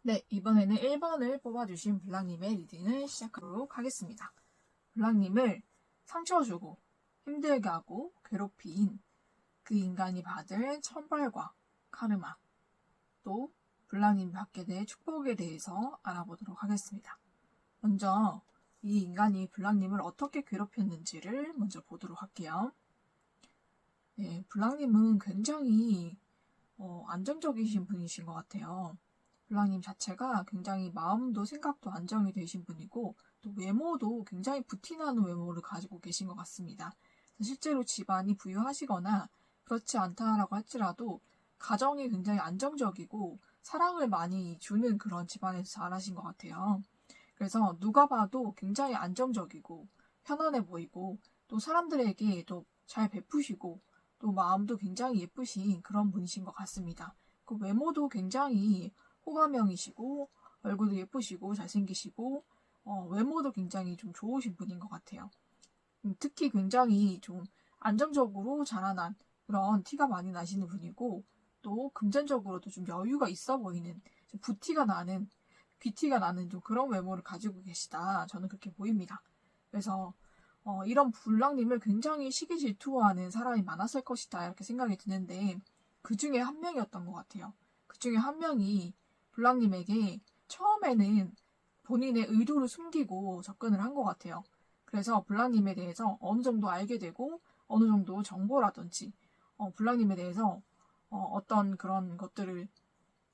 네, 이번에는 1번을 뽑아주신 블랑님의 리딩을 시작하도록 하겠습니다. 블랑님을 상처 주고 힘들게 하고 괴롭힌 그 인간이 받을 천벌과 카르마, 또 블랑님이 받게 될 축복에 대해서 알아보도록 하겠습니다. 먼저 이 인간이 블랑님을 어떻게 괴롭혔는지를 먼저 보도록 할게요. 네, 블랑님은 굉장히 안정적이신 분이신 것 같아요. 블랑님 자체가 굉장히 마음도 생각도 안정이 되신 분이고 또 외모도 굉장히 부티나는 외모를 가지고 계신 것 같습니다. 실제로 집안이 부유하시거나 그렇지 않다라고 할지라도 가정이 굉장히 안정적이고 사랑을 많이 주는 그런 집안에서 자라신 것 같아요. 그래서 누가 봐도 굉장히 안정적이고 편안해 보이고 또 사람들에게 또 잘 베푸시고 또 마음도 굉장히 예쁘신 그런 분이신 것 같습니다. 그 외모도 굉장히 호감형이시고 얼굴도 예쁘시고 잘생기시고 외모도 굉장히 좀 좋으신 분인 것 같아요. 특히 굉장히 좀 안정적으로 자라난 그런 티가 많이 나시는 분이고 또 금전적으로도 좀 여유가 있어 보이는 좀 부티가 나는 귀티가 나는 좀 그런 외모를 가지고 계시다. 저는 그렇게 보입니다. 그래서 이런 블랑님을 굉장히 시기 질투하는 사람이 많았을 것이다 이렇게 생각이 드는데 그 중에 한 명이었던 것 같아요. 그 중에 한 명이 블랑님에게 처음에는 본인의 의도를 숨기고 접근을 한 것 같아요. 그래서 블랑님에 대해서 어느 정도 알게 되고 어느 정도 정보라든지 블랑님에 대해서 어떤 그런 것들을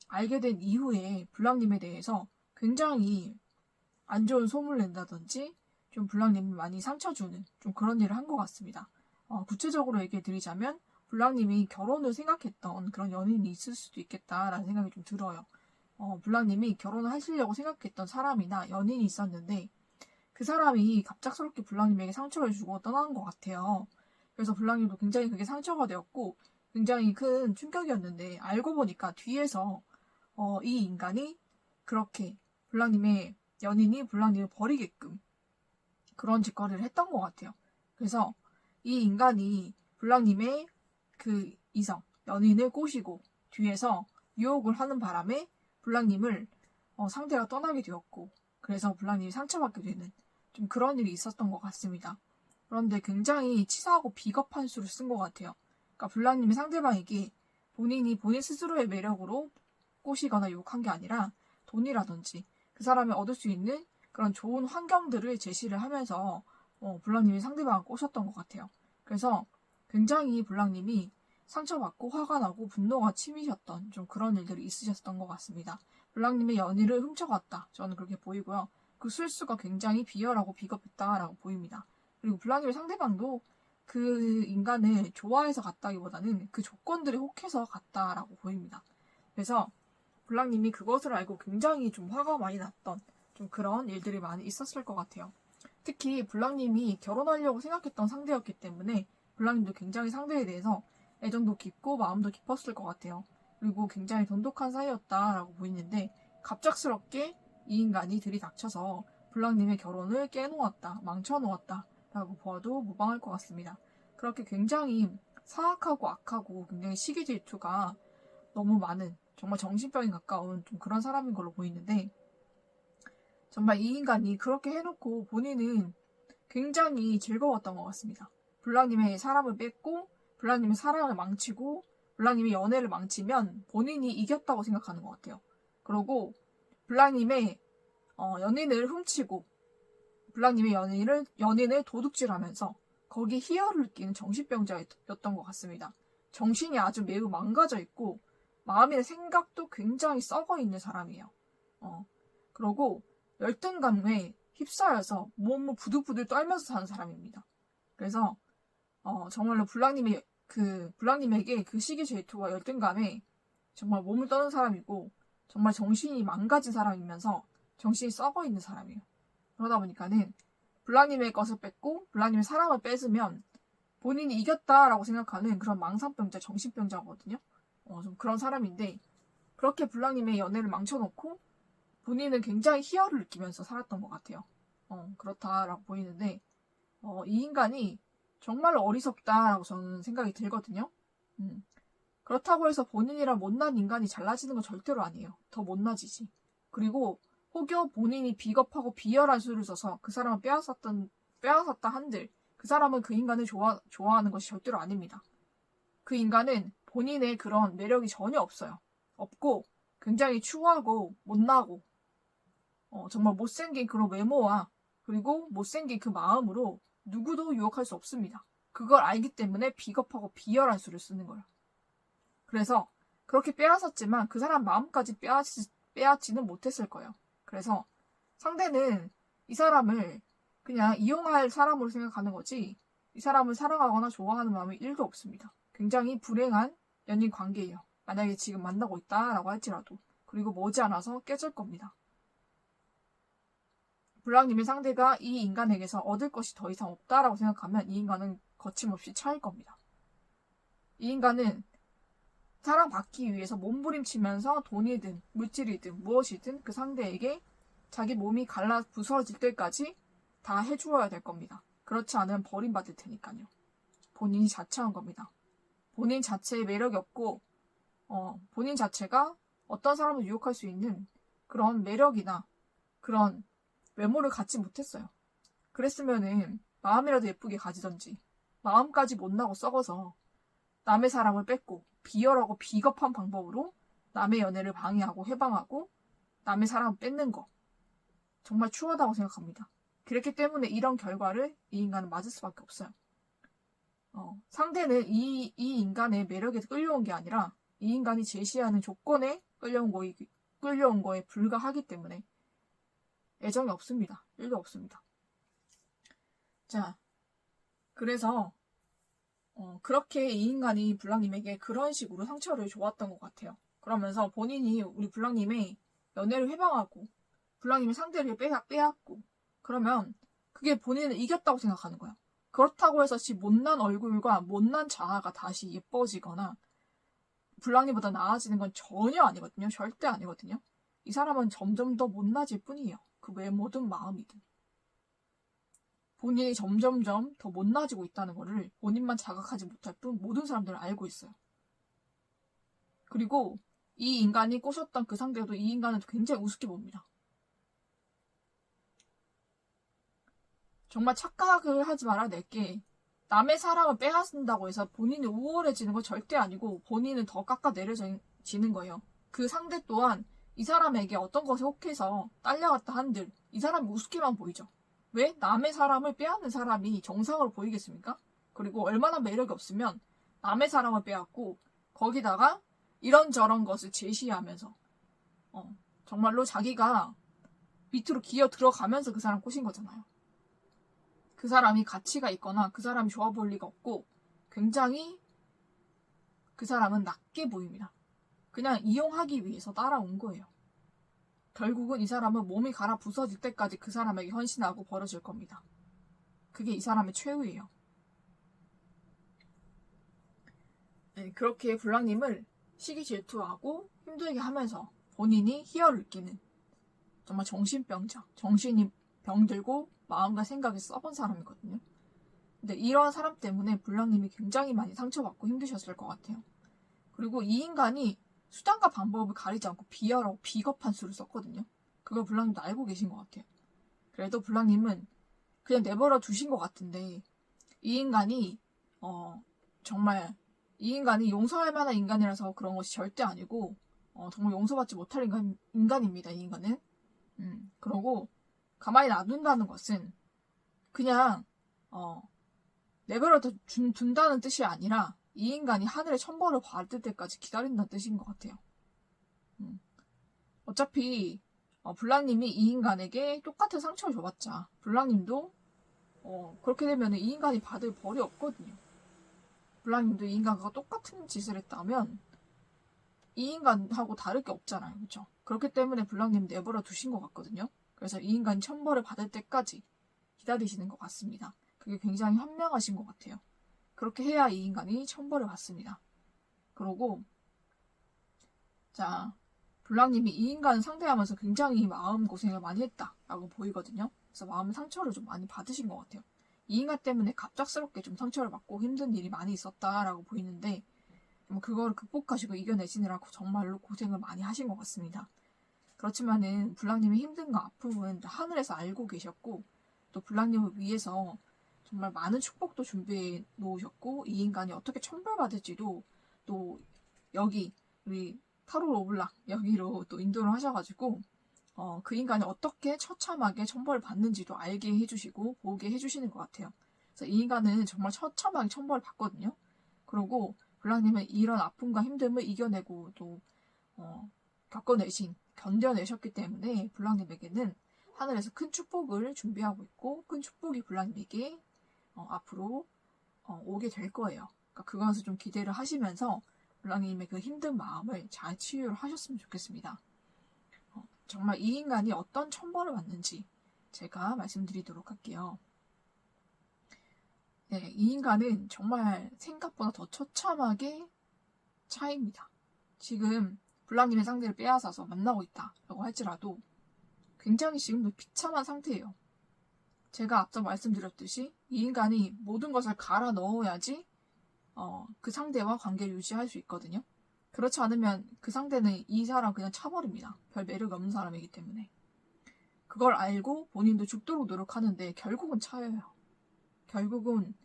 알게 된 이후에 블랑님에 대해서 굉장히 안 좋은 소문을 낸다든지 좀 블랑님을 많이 상처 주는 좀 그런 일을 한 것 같습니다. 구체적으로 얘기해 드리자면 블랑님이 결혼을 생각했던 그런 연인이 있을 수도 있겠다라는 생각이 좀 들어요. 블랑님이 결혼을 하시려고 생각했던 사람이나 연인이 있었는데 그 사람이 갑작스럽게 블랑님에게 상처를 주고 떠나는 것 같아요. 그래서 블랑님도 굉장히 그게 상처가 되었고 굉장히 큰 충격이었는데 알고 보니까 뒤에서 이 인간이 그렇게 블랑님의 연인이 블랑님을 버리게끔 그런 짓거리를 했던 것 같아요. 그래서 이 인간이 블랑님의 그 이성, 연인을 꼬시고 뒤에서 유혹을 하는 바람에 블랑님을 상대가 떠나게 되었고 그래서 블랑님이 상처받게 되는 좀 그런 일이 있었던 것 같습니다. 그런데 굉장히 치사하고 비겁한 수를 쓴 것 같아요. 그러니까 블랑님이 상대방에게 본인이 본인 스스로의 매력으로 꼬시거나 유혹한 게 아니라 돈이라든지 그 사람이 얻을 수 있는 그런 좋은 환경들을 제시를 하면서 블랑님이 상대방을 꼬셨던 것 같아요. 그래서 굉장히 블랑님이 상처받고 화가 나고 분노가 치미셨던 좀 그런 일들이 있으셨던 것 같습니다. 블랑님의 연인을 훔쳐갔다. 저는 그렇게 보이고요. 그 술수가 굉장히 비열하고 비겁했다라고 보입니다. 그리고 블랑님의 상대방도 그 인간을 좋아해서 갔다기보다는 그 조건들에 혹해서 갔다라고 보입니다. 그래서 블랑님이 그것을 알고 굉장히 좀 화가 많이 났던 좀 그런 일들이 많이 있었을 것 같아요. 특히 블랑님이 결혼하려고 생각했던 상대였기 때문에 블랑님도 굉장히 상대에 대해서 애정도 깊고 마음도 깊었을 것 같아요. 그리고 굉장히 돈독한 사이였다라고 보이는데 갑작스럽게 이 인간이 들이닥쳐서 블랑님의 결혼을 깨놓았다, 망쳐놓았다 라고 보아도 무방할 것 같습니다. 그렇게 굉장히 사악하고 악하고 굉장히 시기 질투가 너무 많은 정말 정신병에 가까운 좀 그런 사람인 걸로 보이는데 정말 이 인간이 그렇게 해놓고 본인은 굉장히 즐거웠던 것 같습니다. 블랑님의 사람을 뺏고 블랑님의 사랑을 망치고 블랑님의 연애를 망치면 본인이 이겼다고 생각하는 것 같아요. 그리고 블랑님의 연인을 훔치고 블랑님의 연인을 도둑질하면서 거기에 희열을 느끼는 정신병자였던 것 같습니다. 정신이 아주 매우 망가져 있고 마음이나 생각도 굉장히 썩어 있는 사람이에요. 그러고 열등감에 휩싸여서 몸을 부들부들 떨면서 사는 사람입니다. 그래서 정말로 블랑님에게 그 시기 질투와 열등감에 정말 몸을 떠는 사람이고 정말 정신이 망가진 사람이면서 정신이 썩어 있는 사람이에요. 그러다 보니까는 블랑님의 것을 뺏고 블랑님의 사랑을 뺏으면 본인이 이겼다라고 생각하는 그런 망상병자, 정신병자거든요. 좀 그런 사람인데 그렇게 블랑님의 연애를 망쳐놓고 본인은 굉장히 희열을 느끼면서 살았던 것 같아요. 그렇다라고 보이는데 이 인간이 정말로 어리석다라고 저는 생각이 들거든요. 그렇다고 해서 본인이랑 못난 인간이 잘나지는 건 절대로 아니에요. 더 못나지지. 그리고 혹여 본인이 비겁하고 비열한 수를 써서 그 사람을 빼앗았다 한들 그 사람은 그 인간을 좋아하는 것이 절대로 아닙니다. 그 인간은 본인의 그런 매력이 전혀 없어요. 없고 굉장히 추하고 못나고 정말 못생긴 그런 외모와 그리고 못생긴 그 마음으로 누구도 유혹할 수 없습니다. 그걸 알기 때문에 비겁하고 비열한 수를 쓰는 거예요. 그래서 그렇게 빼앗았지만 그 사람 마음까지 빼앗지는 못했을 거예요. 그래서 상대는 이 사람을 그냥 이용할 사람으로 생각하는 거지 이 사람을 사랑하거나 좋아하는 마음이 1도 없습니다. 굉장히 불행한 연인 관계예요. 만약에 지금 만나고 있다라고 할지라도. 그리고 머지않아서 깨질 겁니다. 블랑님의 상대가 이 인간에게서 얻을 것이 더 이상 없다라고 생각하면 이 인간은 거침없이 차일 겁니다. 이 인간은 사랑받기 위해서 몸부림치면서 돈이든 물질이든 무엇이든 그 상대에게 자기 몸이 갈라 부서질 때까지 다 해주어야 될 겁니다. 그렇지 않으면 버림받을 테니까요. 본인이 자처한 겁니다. 본인 자체의 매력이 없고 본인 자체가 어떤 사람을 유혹할 수 있는 그런 매력이나 그런 외모를 갖지 못했어요. 그랬으면은 마음이라도 예쁘게 가지던지 마음까지 못나고 썩어서 남의 사람을 뺏고 비열하고 비겁한 방법으로 남의 연애를 방해하고 해방하고 남의 사람을 뺏는 거 정말 추하다고 생각합니다. 그렇기 때문에 이런 결과를 이 인간은 맞을 수밖에 없어요. 상대는 이 인간의 매력에 끌려온 게 아니라 이 인간이 제시하는 조건에 끌려온 거에 불과하기 때문에 애정이 없습니다. 1도 없습니다. 자, 그래서 그렇게 이 인간이 블랑님에게 그런 식으로 상처를 줘왔던 것 같아요. 그러면서 본인이 우리 블랑님의 연애를 해방하고 블랑님의 상대를 빼앗고 그러면 그게 본인은 이겼다고 생각하는 거야. 그렇다고 해서 지 못난 얼굴과 못난 자아가 다시 예뻐지거나 블랑님보다 나아지는 건 전혀 아니거든요. 절대 아니거든요. 이 사람은 점점 더 못나질 뿐이에요. 그 외모든 마음이든. 본인이 점점점 더 못나지고 있다는 것을 본인만 자각하지 못할 뿐 모든 사람들은 알고 있어요. 그리고 이 인간이 꼬셨던 그 상대도 이 인간은 굉장히 우습게 봅니다. 정말 착각을 하지 말아낼게. 남의 사람을 빼앗는다고 해서 본인이 우월해지는 건 절대 아니고 본인은 더 깎아내려지는 거예요. 그 상대 또한 이 사람에게 어떤 것에 혹해서 딸려갔다 한들 이 사람이 우습게만 보이죠. 왜? 남의 사람을 빼앗는 사람이 정상으로 보이겠습니까? 그리고 얼마나 매력이 없으면 남의 사람을 빼앗고 거기다가 이런저런 것을 제시하면서 정말로 자기가 밑으로 기어 들어가면서 그 사람 꼬신 거잖아요. 그 사람이 가치가 있거나 그 사람이 좋아 보일 리가 없고 굉장히 그 사람은 낮게 보입니다. 그냥 이용하기 위해서 따라온 거예요. 결국은 이 사람은 몸이 갈아 부서질 때까지 그 사람에게 헌신하고 벌어질 겁니다. 그게 이 사람의 최후예요. 네, 그렇게 블랑님을 시기 질투하고 힘들게 하면서 본인이 희열을 느끼는 정말 정신병자, 정신이 병들고 마음과 생각이 썩은 사람이거든요. 근데 이런 사람 때문에 블랑님이 굉장히 많이 상처받고 힘드셨을 것 같아요. 그리고 이 인간이 수단과 방법을 가리지 않고 비열하고 비겁한 수를 썼거든요. 그걸 블랑님도 알고 계신 것 같아요. 그래도 블랑님은 그냥 내버려 두신 것 같은데 이 인간이 정말 이 인간이 용서할 만한 인간이라서 그런 것이 절대 아니고 정말 용서받지 못할 인간입니다. 이 인간은. 그러고 가만히 놔둔다는 것은 그냥 내버려 둔다는 뜻이 아니라 이 인간이 하늘의 천벌을 받을 때까지 기다린다는 뜻인 것 같아요. 어차피 블랑님이 이 인간에게 똑같은 상처를 줘봤자 블랑님도 그렇게 되면 이 인간이 받을 벌이 없거든요. 블랑님도 이 인간과 똑같은 짓을 했다면 이 인간하고 다를 게 없잖아요. 그렇죠? 그렇기 때문에 블랑님 내버려 두신 것 같거든요. 그래서 이 인간이 천벌을 받을 때까지 기다리시는 것 같습니다. 그게 굉장히 현명하신 것 같아요. 그렇게 해야 이 인간이 천벌을 받습니다. 그러고 자 블랑님이 이 인간을 상대하면서 굉장히 마음고생을 많이 했다라고 보이거든요. 그래서 마음 상처를 좀 많이 받으신 것 같아요. 이 인간 때문에 갑작스럽게 좀 상처를 받고 힘든 일이 많이 있었다라고 보이는데 그거를 극복하시고 이겨내시느라고 정말로 고생을 많이 하신 것 같습니다. 그렇지만은 블랑님의 힘듦과 아픔은 하늘에서 알고 계셨고 또 블랑님을 위해서 정말 많은 축복도 준비해 놓으셨고 이 인간이 어떻게 천벌받을지도 또 여기 우리 타로 르블랑 여기로 또 인도를 하셔가지고 그 인간이 어떻게 처참하게 천벌을 받는지도 알게 해주시고 보게 해주시는 것 같아요. 그래서 이 인간은 정말 처참하게 천벌을 받거든요. 그리고 블랑님은 이런 아픔과 힘듦을 이겨내고 또 견뎌내셨기 때문에 블랑님에게는 하늘에서 큰 축복을 준비하고 있고 큰 축복이 블랑님에게 앞으로 오게 될 거예요. 그러니까 그것을 좀 기대를 하시면서 블랑님의 그 힘든 마음을 잘 치유를 하셨으면 좋겠습니다. 정말 이 인간이 어떤 천벌을 받는지 제가 말씀드리도록 할게요. 네, 이 인간은 정말 생각보다 더 처참하게 차입니다. 지금 블랑님의 상대를 빼앗아서 만나고 있다라고 할지라도 굉장히 지금도 비참한 상태예요. 제가 앞서 말씀드렸듯이 이 인간이 모든 것을 갈아 넣어야지 그 상대와 관계를 유지할 수 있거든요. 그렇지 않으면 그 상대는 이 사람 그냥 차버립니다. 별 매력이 없는 사람이기 때문에. 그걸 알고 본인도 죽도록 노력하는데 결국은 차여요. 결국은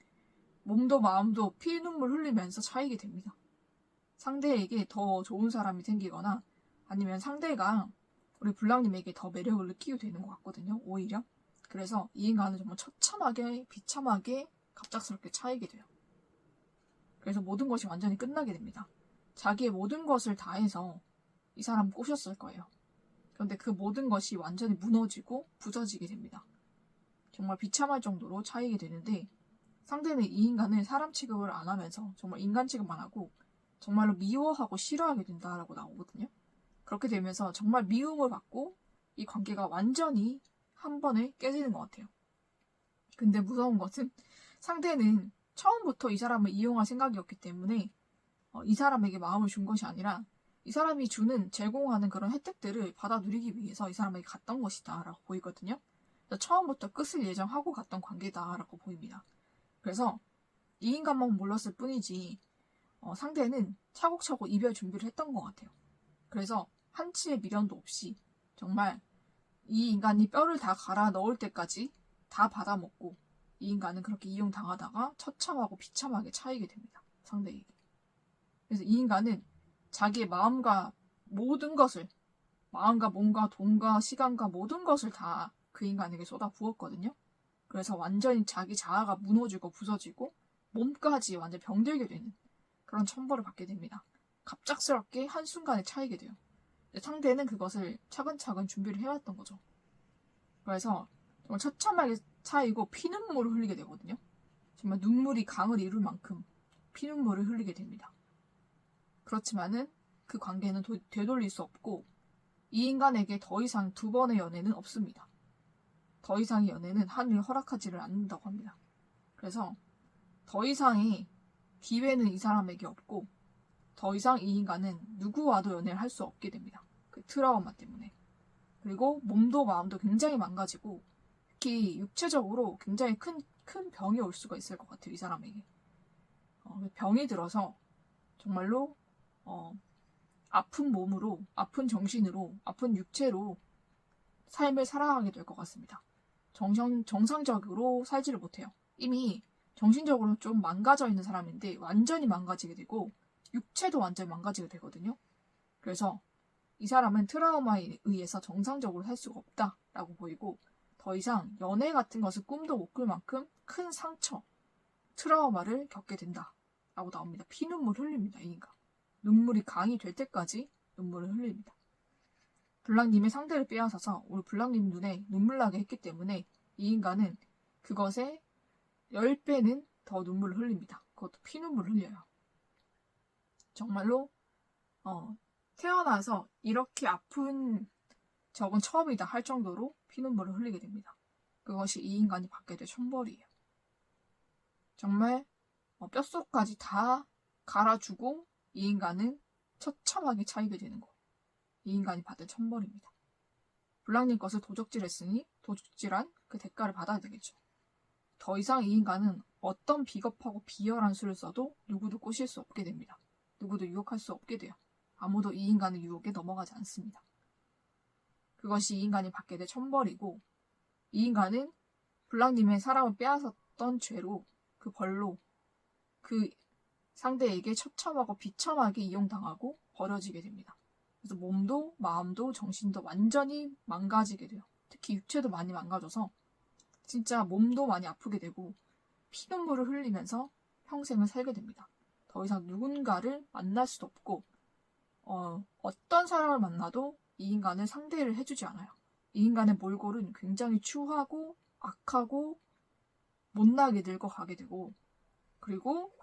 몸도 마음도 피눈물 흘리면서 차이게 됩니다. 상대에게 더 좋은 사람이 생기거나 아니면 상대가 우리 블랑님에게 더 매력을 느끼게 되는 것 같거든요. 오히려. 그래서 이 인간은 정말 처참하게 비참하게 갑작스럽게 차이게 돼요. 그래서 모든 것이 완전히 끝나게 됩니다. 자기의 모든 것을 다해서 이 사람 꼬셨을 거예요. 그런데 그 모든 것이 완전히 무너지고 부서지게 됩니다. 정말 비참할 정도로 차이게 되는데 상대는 이 인간을 사람 취급을 안 하면서 정말 인간 취급만 하고 정말로 미워하고 싫어하게 된다라고 나오거든요. 그렇게 되면서 정말 미움을 받고 이 관계가 완전히 한 번에 깨지는 것 같아요. 근데 무서운 것은 상대는 처음부터 이 사람을 이용할 생각이었기 때문에 이 사람에게 마음을 준 것이 아니라 이 사람이 제공하는 그런 혜택들을 받아 누리기 위해서 이 사람에게 갔던 것이다 라고 보이거든요. 처음부터 끝을 예정하고 갔던 관계다 라고 보입니다. 그래서 이 인간만 몰랐을 뿐이지 상대는 차곡차곡 이별 준비를 했던 것 같아요. 그래서 한치의 미련도 없이 정말 이 인간이 뼈를 다 갈아 넣을 때까지 다 받아먹고 이 인간은 그렇게 이용당하다가 처참하고 비참하게 차이게 됩니다. 상대에게. 그래서 이 인간은 자기의 마음과 모든 것을 마음과 몸과 돈과 시간과 모든 것을 다 그 인간에게 쏟아 부었거든요. 그래서 완전히 자기 자아가 무너지고 부서지고 몸까지 완전 병들게 되는 그런 천벌을 받게 됩니다. 갑작스럽게 한순간에 차이게 돼요. 상대는 그것을 차근차근 준비를 해왔던 거죠. 그래서 정말 처참하게 차이고 피눈물을 흘리게 되거든요. 정말 눈물이 강을 이룰 만큼 피눈물을 흘리게 됩니다. 그렇지만은 그 관계는 되돌릴 수 없고 이 인간에게 더 이상 두 번의 연애는 없습니다. 더 이상의 연애는 하늘이 허락하지를 않는다고 합니다. 그래서 더 이상의 기회는 이 사람에게 없고 더 이상 이 인간은 누구와도 연애를 할 수 없게 됩니다. 그 트라우마 때문에. 그리고 몸도 마음도 굉장히 망가지고 특히 육체적으로 굉장히 큰 병이 올 수가 있을 것 같아요. 이 사람에게. 병이 들어서 정말로 아픈 몸으로, 아픈 정신으로, 아픈 육체로 삶을 살아가게 될 것 같습니다. 정상적으로 살지를 못해요. 이미 정신적으로 좀 망가져 있는 사람인데 완전히 망가지게 되고 육체도 완전히 망가지게 되거든요. 그래서 이 사람은 트라우마에 의해서 정상적으로 살 수가 없다라고 보이고 더 이상 연애 같은 것을 꿈도 못 꿀 만큼 큰 상처, 트라우마를 겪게 된다라고 나옵니다. 피눈물 흘립니다. 이 인간. 눈물이 강이 될 때까지 눈물을 흘립니다. 블랑님의 상대를 빼앗아서 우리 블랑님 눈에 눈물 나게 했기 때문에 이 인간은 그것에 10배는 더 눈물을 흘립니다. 그것도 피눈물을 흘려요. 정말로 태어나서 이렇게 아픈 적은 처음이다 할 정도로 피눈물을 흘리게 됩니다. 그것이 이 인간이 받게 될 천벌이에요. 정말 뼛속까지 다 갈아주고 이 인간은 처참하게 차이게 되는 거. 이 인간이 받은 천벌입니다. 블랑님 것을 도적질했으니 도적질한 그 대가를 받아야 되겠죠. 더 이상 이 인간은 어떤 비겁하고 비열한 수를 써도 누구도 꼬실 수 없게 됩니다. 누구도 유혹할 수 없게 돼요. 아무도 이 인간의 유혹에 넘어가지 않습니다. 그것이 이 인간이 받게 될 천벌이고, 이 인간은 블랑님의 사람을 빼앗았던 죄로, 그 벌로 그 상대에게 처참하고 비참하게 이용당하고 버려지게 됩니다. 그래서 몸도 마음도 정신도 완전히 망가지게 돼요. 특히 육체도 많이 망가져서 진짜 몸도 많이 아프게 되고 피눈물을 흘리면서 평생을 살게 됩니다. 더 이상 누군가를 만날 수도 없고 어떤 사람을 만나도 이 인간을 상대를 해주지 않아요. 이 인간의 몰골은 굉장히 추하고 악하고 못나게 늙어가게 되고, 그리고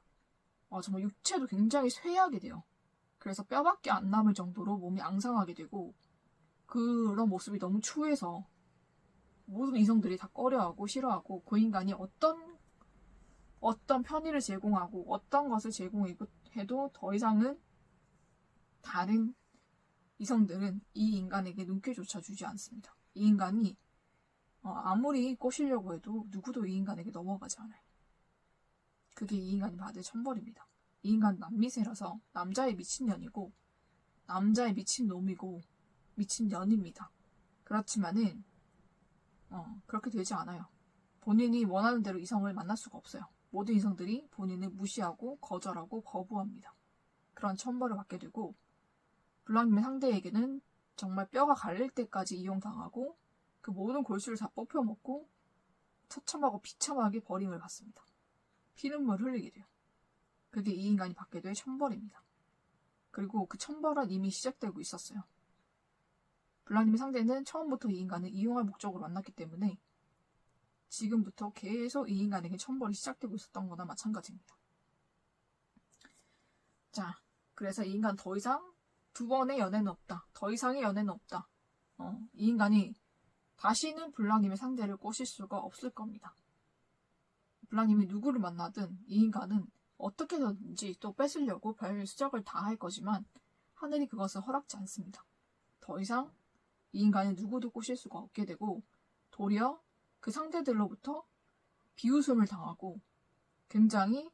정말 육체도 굉장히 쇠하게 돼요. 그래서 뼈밖에 안 남을 정도로 몸이 앙상하게 되고, 그런 모습이 너무 추해서 모든 이성들이 다 꺼려하고 싫어하고, 그 인간이 어떤 편의를 제공하고 어떤 것을 제공해도 더 이상은 다른 이성들은 이 인간에게 눈길조차 주지 않습니다. 이 인간이 아무리 꼬시려고 해도 누구도 이 인간에게 넘어가지 않아요. 그게 이 인간이 받을 천벌입니다. 이 인간은 남미세라서 남자의 미친년이고 남자의 미친놈이고 미친년입니다. 그렇지만은 그렇게 되지 않아요. 본인이 원하는 대로 이성을 만날 수가 없어요. 모든 이성들이 본인을 무시하고 거절하고 거부합니다. 그런 천벌을 받게 되고, 블랑님의 상대에게는 정말 뼈가 갈릴 때까지 이용당하고 그 모든 골수를 다 뽑혀먹고 처참하고 비참하게 버림을 받습니다. 피눈물 흘리게 돼요. 그게 이 인간이 받게 될 천벌입니다. 그리고 그 천벌은 이미 시작되고 있었어요. 블랑님의 상대는 처음부터 이 인간을 이용할 목적으로 만났기 때문에 지금부터 계속 이 인간에게 천벌이 시작되고 있었던 거나 마찬가지입니다. 자, 그래서 이 인간 더 이상 두 번의 연애는 없다. 더 이상의 연애는 없다. 이 인간이 다시는 블랑님의 상대를 꼬실 수가 없을 겁니다. 블랑님이 누구를 만나든 이 인간은 어떻게든지 또 뺏으려고 별 수작을 다 할 거지만 하늘이 그것을 허락지 않습니다. 더 이상 이 인간은 누구도 꼬실 수가 없게 되고, 도리어 그 상대들로부터 비웃음을 당하고 굉장히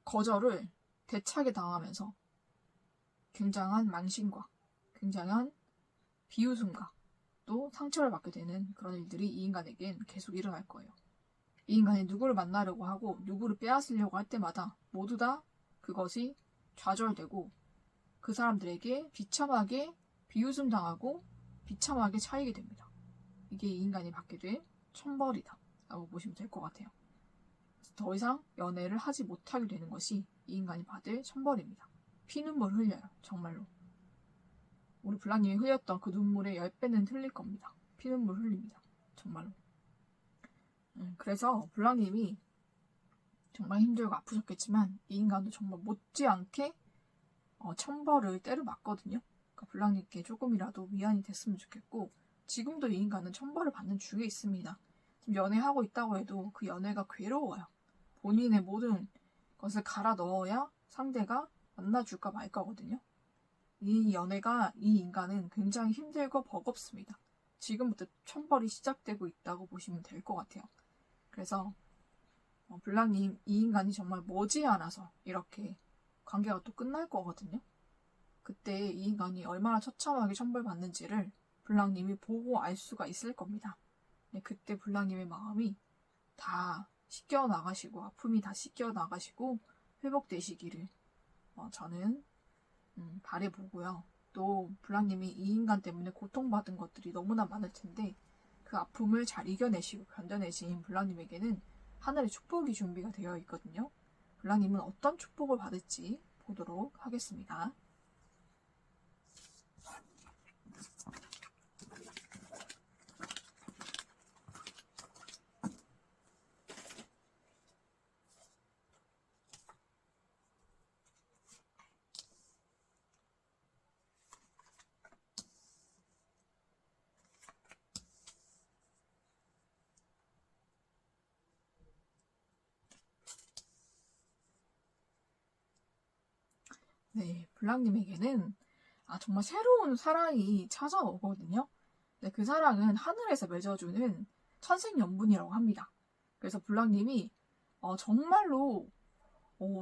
거절을 대차게 당하면서 굉장한 망신과 굉장한 비웃음과 또 상처를 받게 되는 그런 일들이 이 인간에겐 계속 일어날 거예요. 이 인간이 누구를 만나려고 하고 누구를 빼앗으려고 할 때마다 모두 다 그것이 좌절되고 그 사람들에게 비참하게 비웃음 당하고 비참하게 차이게 됩니다. 이게 이 인간이 받게 될 천벌이다 라고 보시면 될 것 같아요. 더 이상 연애를 하지 못하게 되는 것이 이 인간이 받을 천벌입니다. 피눈물 흘려요. 정말로. 우리 블랑님이 흘렸던 그 눈물의 10배는 흘릴 겁니다. 피눈물 흘립니다. 정말로. 그래서 블랑님이 정말 힘들고 아프셨겠지만 이 인간도 정말 못지않게 천벌을 때려맞거든요. 그러니까 블랑님께 조금이라도 위안이 됐으면 좋겠고, 지금도 이 인간은 천벌을 받는 중에 있습니다. 지금 연애하고 있다고 해도 그 연애가 괴로워요. 본인의 모든 것을 갈아 넣어야 상대가 만나줄까 말까거든요. 이 연애가 이 인간은 굉장히 힘들고 버겁습니다. 지금부터 천벌이 시작되고 있다고 보시면 될 것 같아요. 그래서 블랑님, 이 인간이 정말 머지않아서 이렇게 관계가 또 끝날 거거든요. 그때 이 인간이 얼마나 처참하게 천벌받는지를 블랑님이 보고 알 수가 있을 겁니다. 그때 블랑님의 마음이 다 씻겨나가시고 아픔이 다 씻겨나가시고 회복되시기를 저는 바라보고요. 또 블랑님이 이 인간 때문에 고통받은 것들이 너무나 많을 텐데 그 아픔을 잘 이겨내시고 견뎌내신 블랑님에게는 하늘의 축복이 준비가 되어 있거든요. 블랑님은 어떤 축복을 받을지 보도록 하겠습니다. 네, 블랑님에게는 정말 새로운 사랑이 찾아오거든요. 네, 그 사랑은 하늘에서 맺어주는 천생연분이라고 합니다. 그래서 블랑님이 정말로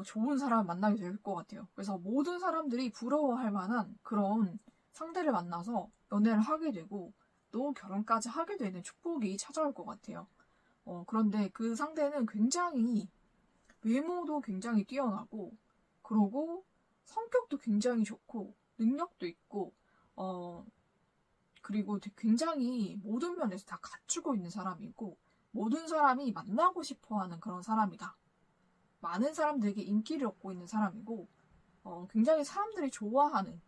좋은 사람을 만나게 될 것 같아요. 그래서 모든 사람들이 부러워할 만한 그런 상대를 만나서 연애를 하게 되고 또 결혼까지 하게 되는 축복이 찾아올 것 같아요. 그런데 그 상대는 굉장히 외모도 굉장히 뛰어나고 그러고 성격도 굉장히 좋고 능력도 있고 그리고 굉장히 모든 면에서 다 갖추고 있는 사람이고 모든 사람이 만나고 싶어하는 그런 사람이다. 많은 사람들에게 인기를 얻고 있는 사람이고 굉장히 사람들이 좋아하는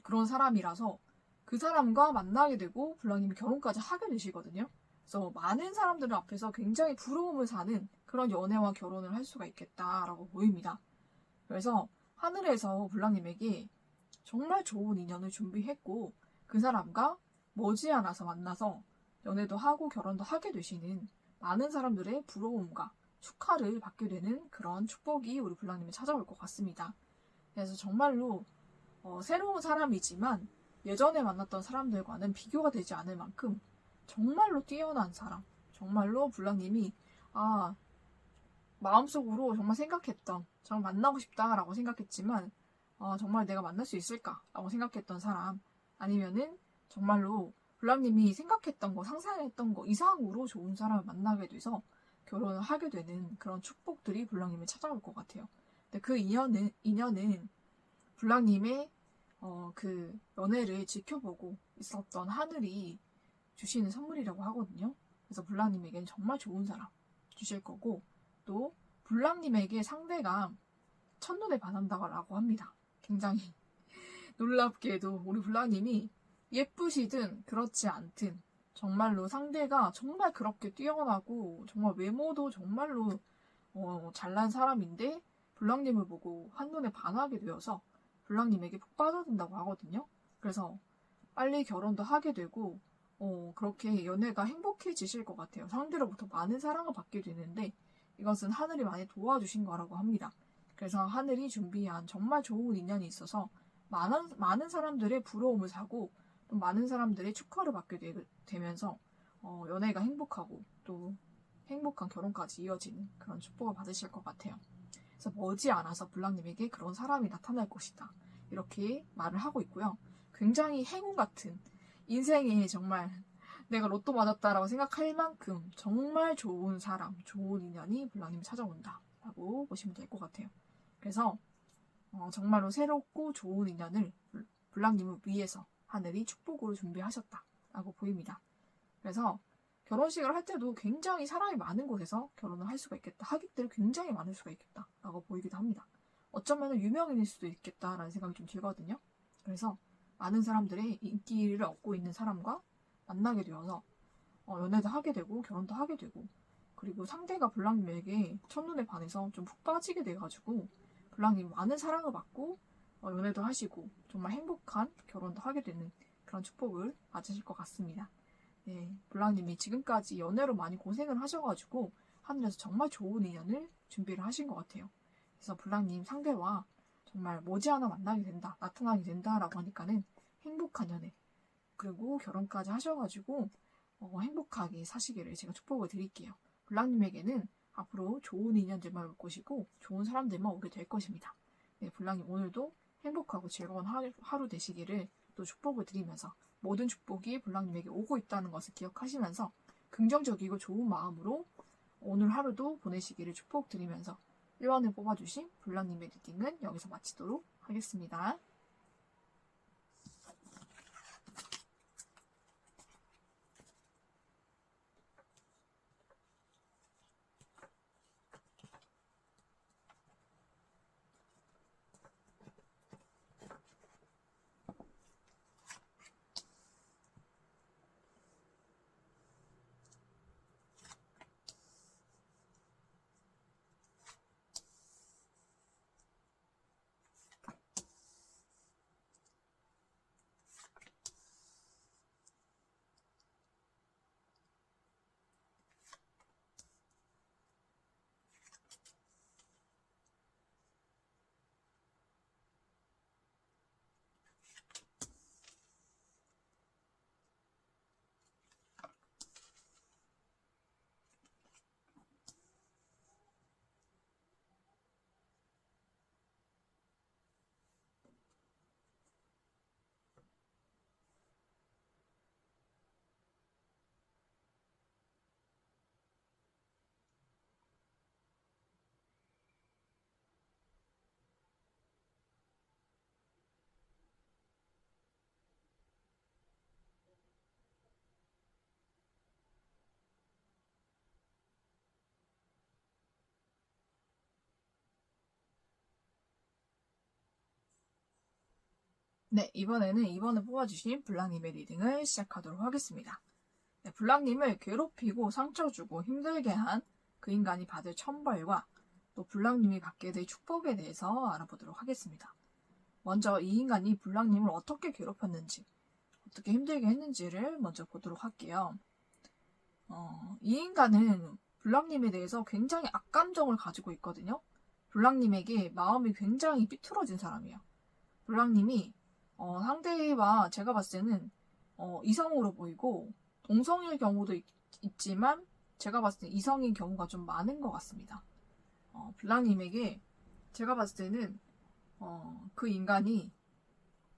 그런 사람이라서 그 사람과 만나게 되고 블랑님이 결혼까지 하게 되시거든요. 그래서 많은 사람들 앞에서 굉장히 부러움을 사는 그런 연애와 결혼을 할 수가 있겠다라고 보입니다. 그래서 하늘에서 블랑님에게 정말 좋은 인연을 준비했고 그 사람과 머지않아서 만나서 연애도 하고 결혼도 하게 되시는 많은 사람들의 부러움과 축하를 받게 되는 그런 축복이 우리 블랑님에 찾아올 것 같습니다. 그래서 정말로 새로운 사람이지만 예전에 만났던 사람들과는 비교가 되지 않을 만큼 정말로 뛰어난 사람, 정말로 블랑님이 마음속으로 정말 생각했던, 정말 만나고 싶다라고 생각했지만 정말 내가 만날 수 있을까라고 생각했던 사람, 아니면은 정말로 블랑님이 생각했던 거, 상상했던 거 이상으로 좋은 사람을 만나게 돼서 결혼을 하게 되는 그런 축복들이 블랑님을 찾아올 것 같아요. 근데 그 인연은 블랑님의 그 연애를 지켜보고 있었던 하늘이 주시는 선물이라고 하거든요. 그래서 블랑님에게는 정말 좋은 사람 주실 거고 또 블랑님에게 상대가 첫눈에 반한다고 합니다. 굉장히 놀랍게도 우리 블랑님이 예쁘시든 그렇지 않든 정말로 상대가 정말 그렇게 뛰어나고 정말 외모도 정말로 잘난 사람인데 블랑님을 보고 한눈에 반하게 되어서 블랑님에게 푹 빠져든다고 하거든요. 그래서 빨리 결혼도 하게 되고 그렇게 연애가 행복해지실 것 같아요. 상대로부터 많은 사랑을 받게 되는데 이것은 하늘이 많이 도와주신 거라고 합니다. 그래서 하늘이 준비한 정말 좋은 인연이 있어서 많은 사람들의 부러움을 사고 또 많은 사람들의 축하를 받게 되면서 연애가 행복하고 또 행복한 결혼까지 이어지는 그런 축복을 받으실 것 같아요. 그래서 머지않아서 블랑님에게 그런 사람이 나타날 것이다. 이렇게 말을 하고 있고요. 굉장히 행운 같은 인생에 정말 내가 로또 맞았다라고 생각할 만큼 정말 좋은 사람, 좋은 인연이 블랑님을 찾아온다 라고 보시면 될 것 같아요. 그래서 정말로 새롭고 좋은 인연을 블랑님을 위해서 하늘이 축복으로 준비하셨다라고 보입니다. 그래서 결혼식을 할 때도 굉장히 사람이 많은 곳에서 결혼을 할 수가 있겠다. 하객들이 굉장히 많을 수가 있겠다라고 보이기도 합니다. 어쩌면 유명인일 수도 있겠다라는 생각이 좀 들거든요. 그래서 많은 사람들의 인기를 얻고 있는 사람과 만나게 되어서 연애도 하게 되고 결혼도 하게 되고 그리고 상대가 블랑님에게 첫눈에 반해서 좀 푹 빠지게 돼가지고 블랑님이 많은 사랑을 받고 연애도 하시고 정말 행복한 결혼도 하게 되는 그런 축복을 받으실 것 같습니다. 네, 블랑님이 지금까지 연애로 많이 고생을 하셔가지고 하늘에서 정말 좋은 인연을 준비를 하신 것 같아요. 그래서 블랑님 상대와 정말 머지않아 만나게 된다, 나타나게 된다라고 하니까는 행복한 연애 그리고 결혼까지 하셔가지고 행복하게 사시기를 제가 축복을 드릴게요. 블랑님에게는 앞으로 좋은 인연들만 올 것이고 좋은 사람들만 오게 될 것입니다. 네, 블랑님 오늘도 행복하고 즐거운 하루 되시기를 또 축복을 드리면서 모든 축복이 블랑님에게 오고 있다는 것을 기억하시면서 긍정적이고 좋은 마음으로 오늘 하루도 보내시기를 축복드리면서 1번을 뽑아주신 블랑님의 리딩은 여기서 마치도록 하겠습니다. 네, 이번에 뽑아주신 블랑님의 리딩을 시작하도록 하겠습니다. 네, 블랑님을 괴롭히고 상처 주고 힘들게 한 그 인간이 받을 천벌과 또 블랑님이 받게 될 축복에 대해서 알아보도록 하겠습니다. 먼저 이 인간이 블랑님을 어떻게 괴롭혔는지, 어떻게 힘들게 했는지를 먼저 보도록 할게요. 이 인간은 블랑님에 대해서 굉장히 악감정을 가지고 있거든요. 블랑님에게 마음이 굉장히 삐뚤어진 사람이에요. 블랑님이 상대와 제가 봤을 때는 이성으로 보이고 동성일 경우도 있지만 제가 봤을 때 이성인 경우가 좀 많은 것 같습니다. 블랑님에게 제가 봤을 때는 그 인간이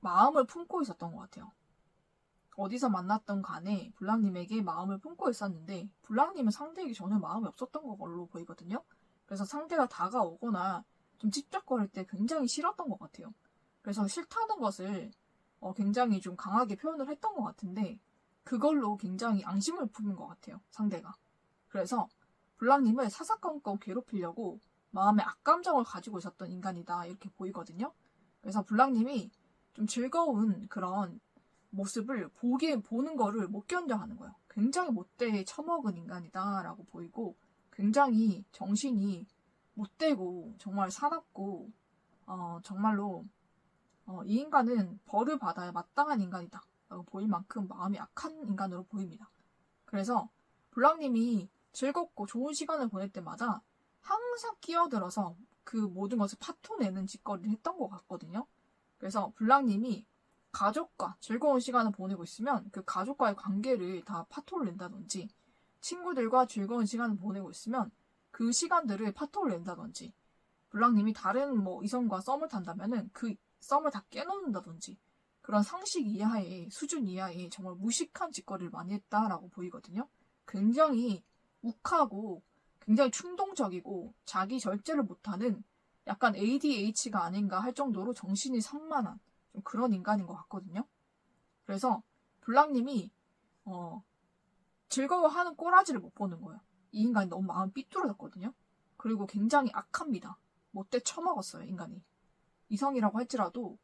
마음을 품고 있었던 것 같아요. 어디서 만났던 간에 블랑님에게 마음을 품고 있었는데 블랑님은 상대에게 전혀 마음이 없었던 걸로 보이거든요. 그래서 상대가 다가오거나 좀 찝쩍거릴 때 굉장히 싫었던 것 같아요. 그래서 싫다는 것을 굉장히 좀 강하게 표현을 했던 것 같은데 그걸로 굉장히 앙심을 품은 것 같아요. 상대가. 그래서 블랑님을 사사건건 괴롭히려고 마음에 악감정을 가지고 있었던 인간이다 이렇게 보이거든요. 그래서 블랑님이 좀 즐거운 그런 모습을 보는 거를 못 견뎌 하는 거예요. 굉장히 못되게 처먹은 인간이다라고 보이고 굉장히 정신이 못되고 정말 사납고 정말로 이 인간은 벌을 받아야 마땅한 인간이다 라고 보일 만큼 마음이 악한 인간으로 보입니다. 그래서 블랑님이 즐겁고 좋은 시간을 보낼 때마다 항상 끼어들어서 그 모든 것을 파토내는 짓거리를 했던 것 같거든요. 그래서 블랑님이 가족과 즐거운 시간을 보내고 있으면 그 가족과의 관계를 다 파토를 낸다든지 친구들과 즐거운 시간을 보내고 있으면 그 시간들을 파토를 낸다든지 블랑님이 다른 이성과 썸을 탄다면은 그 썸을 다 깨놓는다든지 그런 상식 이하의 수준 이하의 정말 무식한 짓거리를 많이 했다라고 보이거든요. 굉장히 욱하고 굉장히 충동적이고 자기 절제를 못하는 약간 ADH가 아닌가 할 정도로 정신이 산만한 좀 그런 인간인 것 같거든요. 그래서 블랑님이 즐거워하는 꼬라지를 못 보는 거예요. 이 인간이 너무 마음 삐뚤어졌거든요. 그리고 굉장히 악합니다. 못돼 처먹었어요, 인간이. 이성이라고 할지라도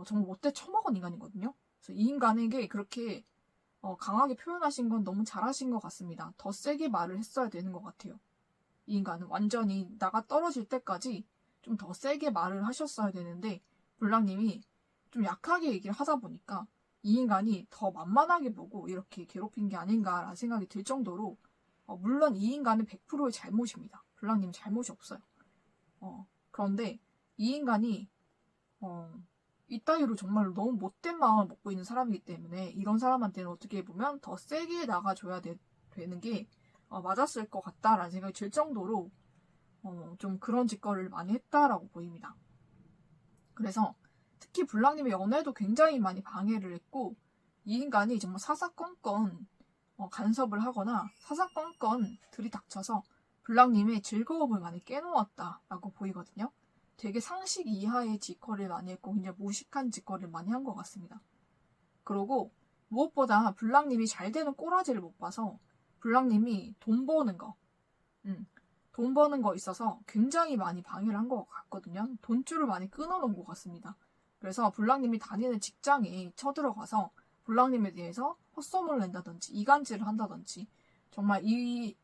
정말 못돼 처먹은 인간이거든요. 그래서 이 인간에게 그렇게 강하게 표현하신 건 너무 잘하신 것 같습니다. 더 세게 말을 했어야 되는 것 같아요. 이 인간은 완전히 나가 떨어질 때까지 좀 더 세게 말을 하셨어야 되는데 블랑님이 좀 약하게 얘기를 하다 보니까 이 인간이 더 만만하게 보고 이렇게 괴롭힌 게 아닌가라는 생각이 들 정도로 물론 이 인간은 100%의 잘못입니다. 블랑님 잘못이 없어요. 그런데 이 인간이 이따위로 정말로 너무 못된 마음을 먹고 있는 사람이기 때문에 이런 사람한테는 어떻게 보면 더 세게 나가줘야 되는 게 맞았을 것 같다라는 생각이 들 정도로 좀 그런 짓거리를 많이 했다라고 보입니다. 그래서 특히 블랑님의 연애도 굉장히 많이 방해를 했고 이 인간이 정말 사사건건 간섭을 하거나 사사건건 들이닥쳐서 블랑님의 즐거움을 많이 깨놓았다라고 보이거든요. 되게 상식 이하의 짓거리를 많이 했고 굉장히 무식한 짓거리를 많이 한 것 같습니다. 그리고 무엇보다 블랑님이 잘 되는 꼬라지를 못 봐서 블랑님이 돈 버는 거 있어서 굉장히 많이 방해를 한 것 같거든요. 돈줄을 많이 끊어놓은 것 같습니다. 그래서 블랑님이 다니는 직장에 쳐들어가서 블랑님에 대해서 헛소문을 낸다든지 이간질을 한다든지 정말 이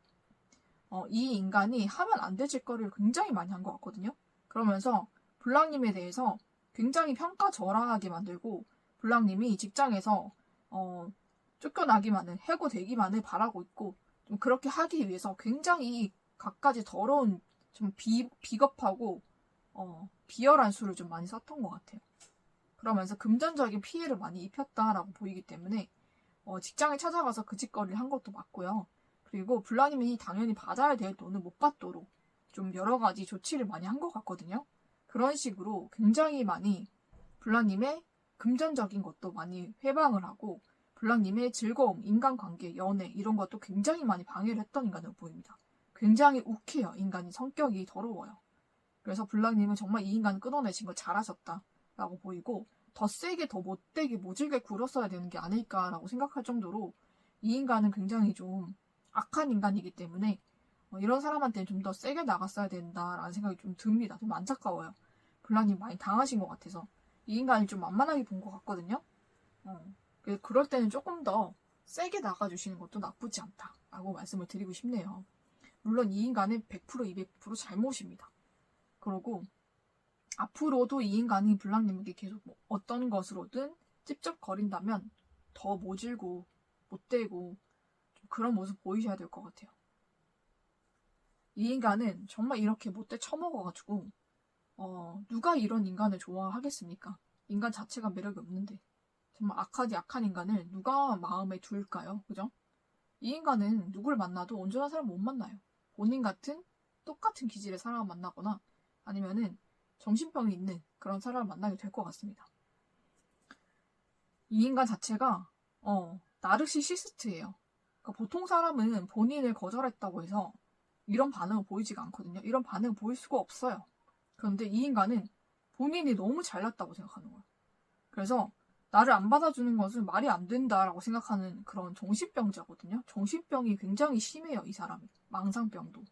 인간이 하면 안 될 짓거리를 굉장히 많이 한 것 같거든요. 그러면서 블랑님에 대해서 굉장히 평가절하하게 만들고 블랑님이 직장에서 쫓겨나기만을 해고되기만을 바라고 있고 좀 그렇게 하기 위해서 굉장히 갖가지 더러운 좀 비겁하고 비열한 수를 좀 많이 썼던 것 같아요. 그러면서 금전적인 피해를 많이 입혔다라고 보이기 때문에 직장에 찾아가서 그 짓거리를 한 것도 맞고요. 그리고 블랑님이 당연히 받아야 될 돈을 못 받도록 좀 여러 가지 조치를 많이 한 것 같거든요. 그런 식으로 굉장히 많이 블랑님의 금전적인 것도 많이 회방을 하고 블랑님의 즐거움, 인간관계, 연애 이런 것도 굉장히 많이 방해를 했던 인간으로 보입니다. 굉장히 욱해요. 인간이 성격이 더러워요. 그래서 블랑님은 정말 이 인간을 끊어내신 걸 잘하셨다라고 보이고 더 세게 더 못되게 모질게 굴었어야 되는 게 아닐까라고 생각할 정도로 이 인간은 굉장히 좀 악한 인간이기 때문에 이런 사람한테는 좀 더 세게 나갔어야 된다라는 생각이 좀 듭니다. 좀 안타까워요. 블랑님 많이 당하신 것 같아서. 이 인간이 좀 만만하게 본 것 같거든요. 그래서 그럴 때는 조금 더 세게 나가주시는 것도 나쁘지 않다라고 말씀을 드리고 싶네요. 물론 이 인간은 100% 200% 잘못입니다. 그리고 앞으로도 이 인간이 블랑님에게 계속 어떤 것으로든 찝쩍거린다면 더 모질고 못되고 그런 모습 보이셔야 될 것 같아요. 이 인간은 정말 이렇게 못돼 처먹어가지고 누가 이런 인간을 좋아하겠습니까? 인간 자체가 매력이 없는데 정말 악하디 악한 인간을 누가 마음에 둘까요? 그죠? 이 인간은 누굴 만나도 온전한 사람 못 만나요. 본인 같은 똑같은 기질의 사람을 만나거나 아니면은 정신병이 있는 그런 사람을 만나게 될 것 같습니다. 이 인간 자체가 나르시시스트예요. 그러니까 보통 사람은 본인을 거절했다고 해서 이런 반응을 보이지가 않거든요. 이런 반응을 보일 수가 없어요. 그런데 이 인간은 본인이 너무 잘났다고 생각하는 거예요. 그래서 나를 안 받아주는 것은 말이 안 된다라고 생각하는 그런 정신병자거든요. 정신병이 굉장히 심해요, 이 사람이. 망상병도.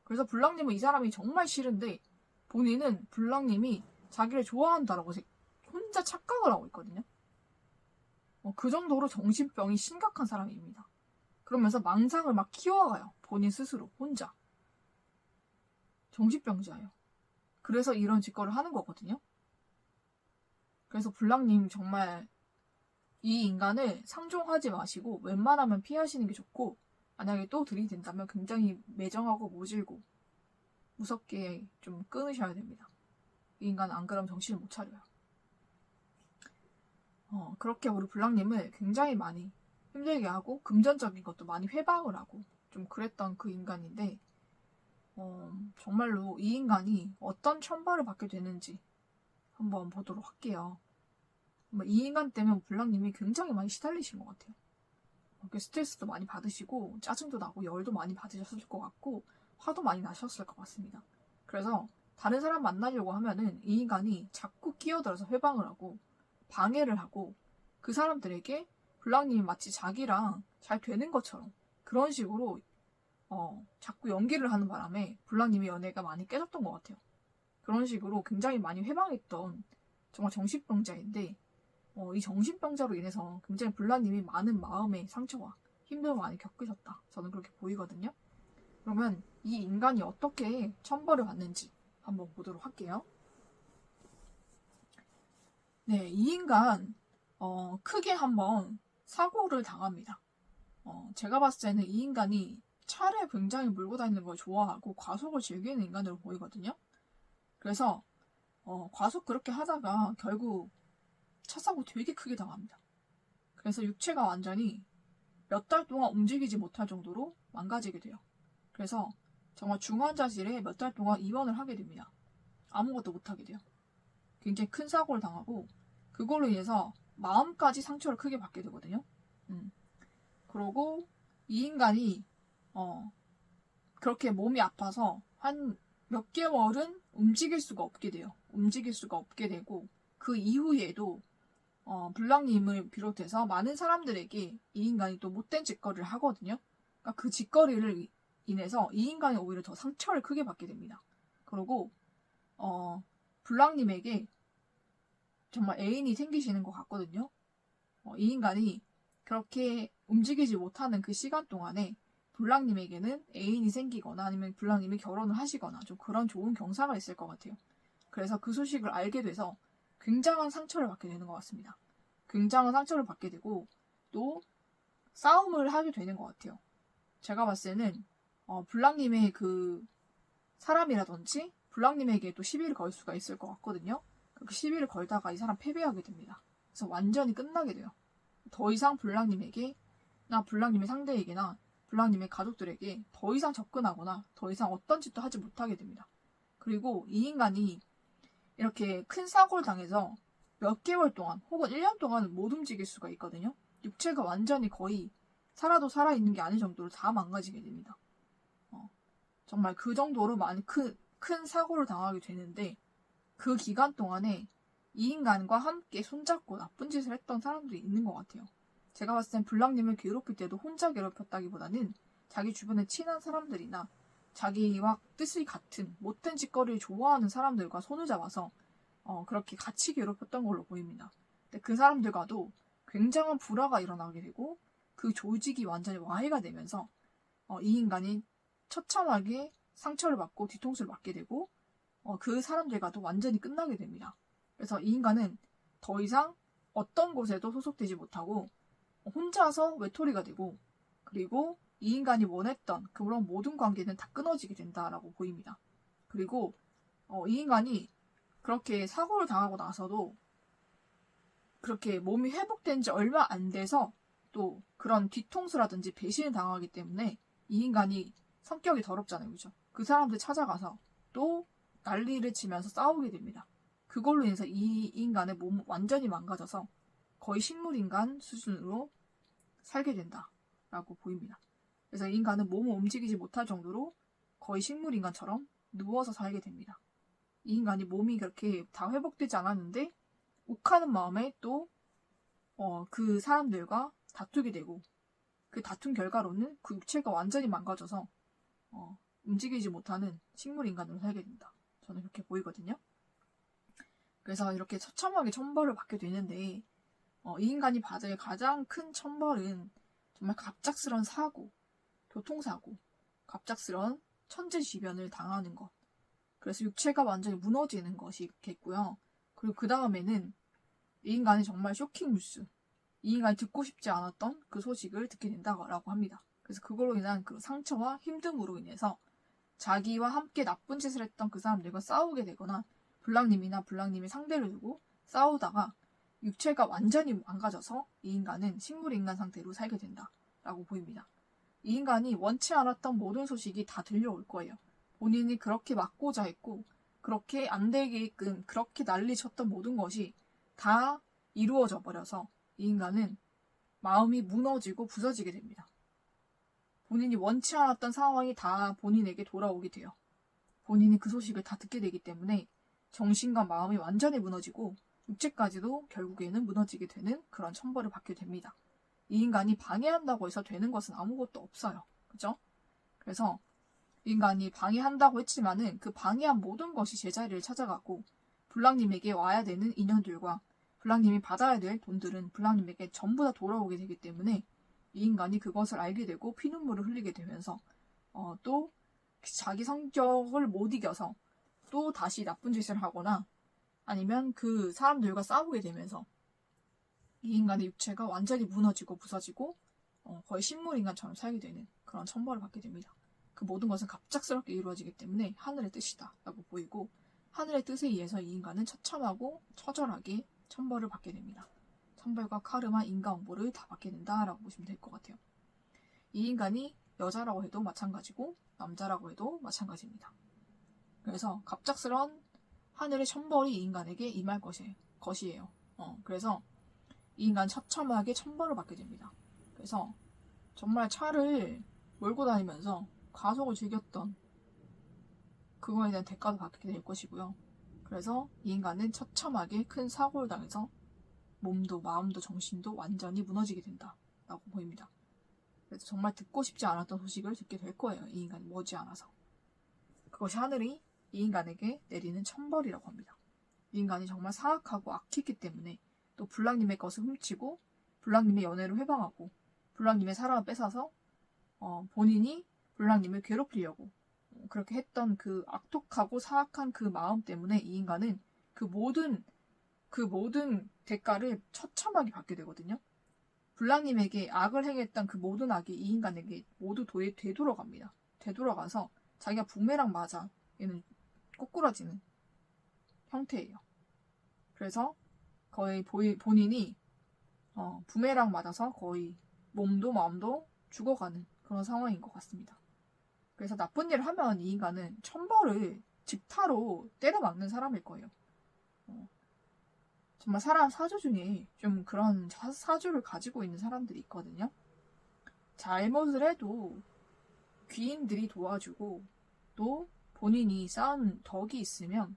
그래서 블랑님은 이 사람이 정말 싫은데 본인은 블랑님이 자기를 좋아한다라고 혼자 착각을 하고 있거든요. 그 정도로 정신병이 심각한 사람입니다. 그러면서 망상을 막 키워가요. 본인 스스로 혼자. 정신병자예요. 그래서 이런 짓거리를 하는 거거든요. 그래서 블랑님 정말 이 인간을 상종하지 마시고 웬만하면 피하시는 게 좋고 만약에 또 들이댄다면 굉장히 매정하고 모질고 무섭게 좀 끊으셔야 됩니다. 이 인간은 안 그러면 정신을 못 차려요. 그렇게 우리 블랑님을 굉장히 많이 힘들게 하고 금전적인 것도 많이 회방을 하고 좀 그랬던 그 인간인데 정말로 이 인간이 어떤 천벌을 받게 되는지 한번 보도록 할게요. 이 인간 때문에 블랑님이 굉장히 많이 시달리신 것 같아요. 스트레스도 많이 받으시고 짜증도 나고 열도 많이 받으셨을 것 같고 화도 많이 나셨을 것 같습니다. 그래서 다른 사람 만나려고 하면은 이 인간이 자꾸 끼어들어서 회방을 하고 방해를 하고 그 사람들에게 블랑님이 마치 자기랑 잘 되는 것처럼 그런 식으로 자꾸 연기를 하는 바람에 블랑님의 연애가 많이 깨졌던 것 같아요. 그런 식으로 굉장히 많이 회방했던 정말 정신병자인데 이 정신병자로 인해서 굉장히 블랑님이 많은 마음의 상처와 힘듦을 많이 겪으셨다. 저는 그렇게 보이거든요. 그러면 이 인간이 어떻게 천벌을 받는지 한번 보도록 할게요. 네, 이 인간 크게 한번 사고를 당합니다. 제가 봤을 때는 이 인간이 차를 굉장히 몰고 다니는 걸 좋아하고 과속을 즐기는 인간으로 보이거든요. 그래서 과속 그렇게 하다가 결국 차 사고 되게 크게 당합니다. 그래서 육체가 완전히 몇 달 동안 움직이지 못할 정도로 망가지게 돼요. 그래서 정말 중환자실에 몇 달 동안 입원을 하게 됩니다. 아무것도 못하게 돼요. 굉장히 큰 사고를 당하고 그걸로 인해서 마음까지 상처를 크게 받게 되거든요. 그러고 이 인간이 그렇게 몸이 아파서 한 몇 개월은 움직일 수가 없게 돼요. 움직일 수가 없게 되고 그 이후에도 블랑님을 비롯해서 많은 사람들에게 이 인간이 또 못된 짓거리를 하거든요. 그러니까 그 짓거리를 인해서 이 인간이 오히려 더 상처를 크게 받게 됩니다. 그리고 블랑님에게 정말 애인이 생기시는 것 같거든요. 이 인간이 그렇게 움직이지 못하는 그 시간 동안에 블랑님에게는 애인이 생기거나 아니면 블랑님이 결혼을 하시거나 좀 그런 좋은 경사가 있을 것 같아요. 그래서 그 소식을 알게 돼서 굉장한 상처를 받게 되는 것 같습니다. 굉장한 상처를 받게 되고 또 싸움을 하게 되는 것 같아요. 제가 봤을 때는 블랑님의 그 사람이라든지 블랑님에게 또 시비를 걸 수가 있을 것 같거든요. 그 시비를 걸다가 이 사람 패배하게 됩니다. 그래서 완전히 끝나게 돼요. 더 이상 블랑님에게 나 블랑님의 상대에게나 블랑님의 가족들에게 더 이상 접근하거나 더 이상 어떤 짓도 하지 못하게 됩니다. 그리고 이 인간이 이렇게 큰 사고를 당해서 몇 개월 동안 혹은 1년 동안은 못 움직일 수가 있거든요. 육체가 완전히 거의 살아도 살아있는 게 아닐 정도로 다 망가지게 됩니다. 정말 그 정도로 많이 큰 사고를 당하게 되는데 그 기간 동안에 이 인간과 함께 손잡고 나쁜 짓을 했던 사람들이 있는 것 같아요. 제가 봤을 땐 블랑님을 괴롭힐 때도 혼자 괴롭혔다기보다는 자기 주변에 친한 사람들이나 자기와 뜻이 같은 못된 짓거리를 좋아하는 사람들과 손을 잡아서 그렇게 같이 괴롭혔던 걸로 보입니다. 근데 그 사람들과도 굉장한 불화가 일어나게 되고 그 조직이 완전히 와해가 되면서 이 인간이 처참하게 상처를 받고 뒤통수를 맞게 되고 그 사람들과도 완전히 끝나게 됩니다. 그래서 이 인간은 더 이상 어떤 곳에도 소속되지 못하고 혼자서 외톨이가 되고 그리고 이 인간이 원했던 그런 모든 관계는 다 끊어지게 된다라고 보입니다. 그리고 이 인간이 그렇게 사고를 당하고 나서도 그렇게 몸이 회복된 지 얼마 안 돼서 또 그런 뒤통수라든지 배신을 당하기 때문에 이 인간이 성격이 더럽잖아요. 그죠? 그 사람들 찾아가서 또 난리를 치면서 싸우게 됩니다. 그걸로 인해서 이 인간의 몸은 완전히 망가져서 거의 식물인간 수준으로 살게 된다라고 보입니다. 그래서 이 인간은 몸을 움직이지 못할 정도로 거의 식물인간처럼 누워서 살게 됩니다. 이 인간이 몸이 그렇게 다 회복되지 않았는데 욱하는 마음에 또 그 사람들과 다투게 되고 그 다툰 결과로는 그 육체가 완전히 망가져서 움직이지 못하는 식물인간으로 살게 된다. 저는 그렇게 보이거든요. 그래서 이렇게 처참하게 천벌을 받게 되는데 이 인간이 받을 가장 큰 천벌은 정말 갑작스런 사고, 교통사고, 갑작스런 천재지변을 당하는 것. 그래서 육체가 완전히 무너지는 것이겠고요. 그리고 그 다음에는 이 인간이 정말 쇼킹 뉴스, 이 인간이 듣고 싶지 않았던 그 소식을 듣게 된다고 합니다. 그래서 그걸로 인한 그 상처와 힘듦으로 인해서 자기와 함께 나쁜 짓을 했던 그 사람들과 싸우게 되거나 블랑님이나 블랑님이 상대를 두고 싸우다가 육체가 완전히 망가져서 이 인간은 식물인간 상태로 살게 된다라고 보입니다. 이 인간이 원치 않았던 모든 소식이 다 들려올 거예요. 본인이 그렇게 막고자 했고 그렇게 안 되게끔 그렇게 난리 쳤던 모든 것이 다 이루어져 버려서 이 인간은 마음이 무너지고 부서지게 됩니다. 본인이 원치 않았던 상황이 다 본인에게 돌아오게 돼요. 본인이 그 소식을 다 듣게 되기 때문에 정신과 마음이 완전히 무너지고 육체까지도 결국에는 무너지게 되는 그런 천벌을 받게 됩니다. 이 인간이 방해한다고 해서 되는 것은 아무것도 없어요. 그죠? 그래서 인간이 방해한다고 했지만은 그 방해한 모든 것이 제자리를 찾아가고 블랑님에게 와야 되는 인연들과 블랑님이 받아야 될 돈들은 블랑님에게 전부 다 돌아오게 되기 때문에 이 인간이 그것을 알게 되고 피눈물을 흘리게 되면서 또 자기 성격을 못 이겨서 또 다시 나쁜 짓을 하거나 아니면 그 사람들과 싸우게 되면서 이 인간의 육체가 완전히 무너지고 부서지고 거의 식물인간처럼 살게 되는 그런 천벌을 받게 됩니다. 그 모든 것은 갑작스럽게 이루어지기 때문에 하늘의 뜻이다 라고 보이고 하늘의 뜻에 의해서 이 인간은 처참하고 처절하게 천벌을 받게 됩니다. 천벌과 카르마, 인과응보를 다 받게 된다라고 보시면 될 것 같아요. 이 인간이 여자라고 해도 마찬가지고 남자라고 해도 마찬가지입니다. 그래서 갑작스런 하늘의 천벌이 이 인간에게 임할 것이에요. 그래서 이 인간 처참하게 천벌을 받게 됩니다. 그래서 정말 차를 몰고 다니면서 과속을 즐겼던 그거에 대한 대가도 받게 될 것이고요. 그래서 이 인간은 처참하게 큰 사고를 당해서 몸도 마음도 정신도 완전히 무너지게 된다라고 보입니다. 그래서 정말 듣고 싶지 않았던 소식을 듣게 될 거예요. 이 인간이 머지않아서. 그것이 하늘이 이 인간에게 내리는 천벌이라고 합니다. 이 인간이 정말 사악하고 악했기 때문에 또 블랑님의 것을 훔치고 블랑님의 연애를 회방하고 블랑님의 사랑을 뺏어서 본인이 블랑님을 괴롭히려고 그렇게 했던 그 악독하고 사악한 그 마음 때문에 이 인간은 그 모든 대가를 처참하게 받게 되거든요. 블랑님에게 악을 행했던 그 모든 악이 이 인간에게 모두 되돌아갑니다. 되돌아가서 자기가 부메랑 맞아 얘는 꼬꾸라지는 형태예요. 그래서 거의 본인이 부메랑 맞아서 거의 몸도 마음도 죽어가는 그런 상황인 것 같습니다. 그래서 나쁜 일을 하면 이 인간은 천벌을 직타로 때려맞는 사람일 거예요. 정말 사람 사주 중에 좀 그런 사주를 가지고 있는 사람들이 있거든요. 잘못을 해도 귀인들이 도와주고 또 본인이 쌓은 덕이 있으면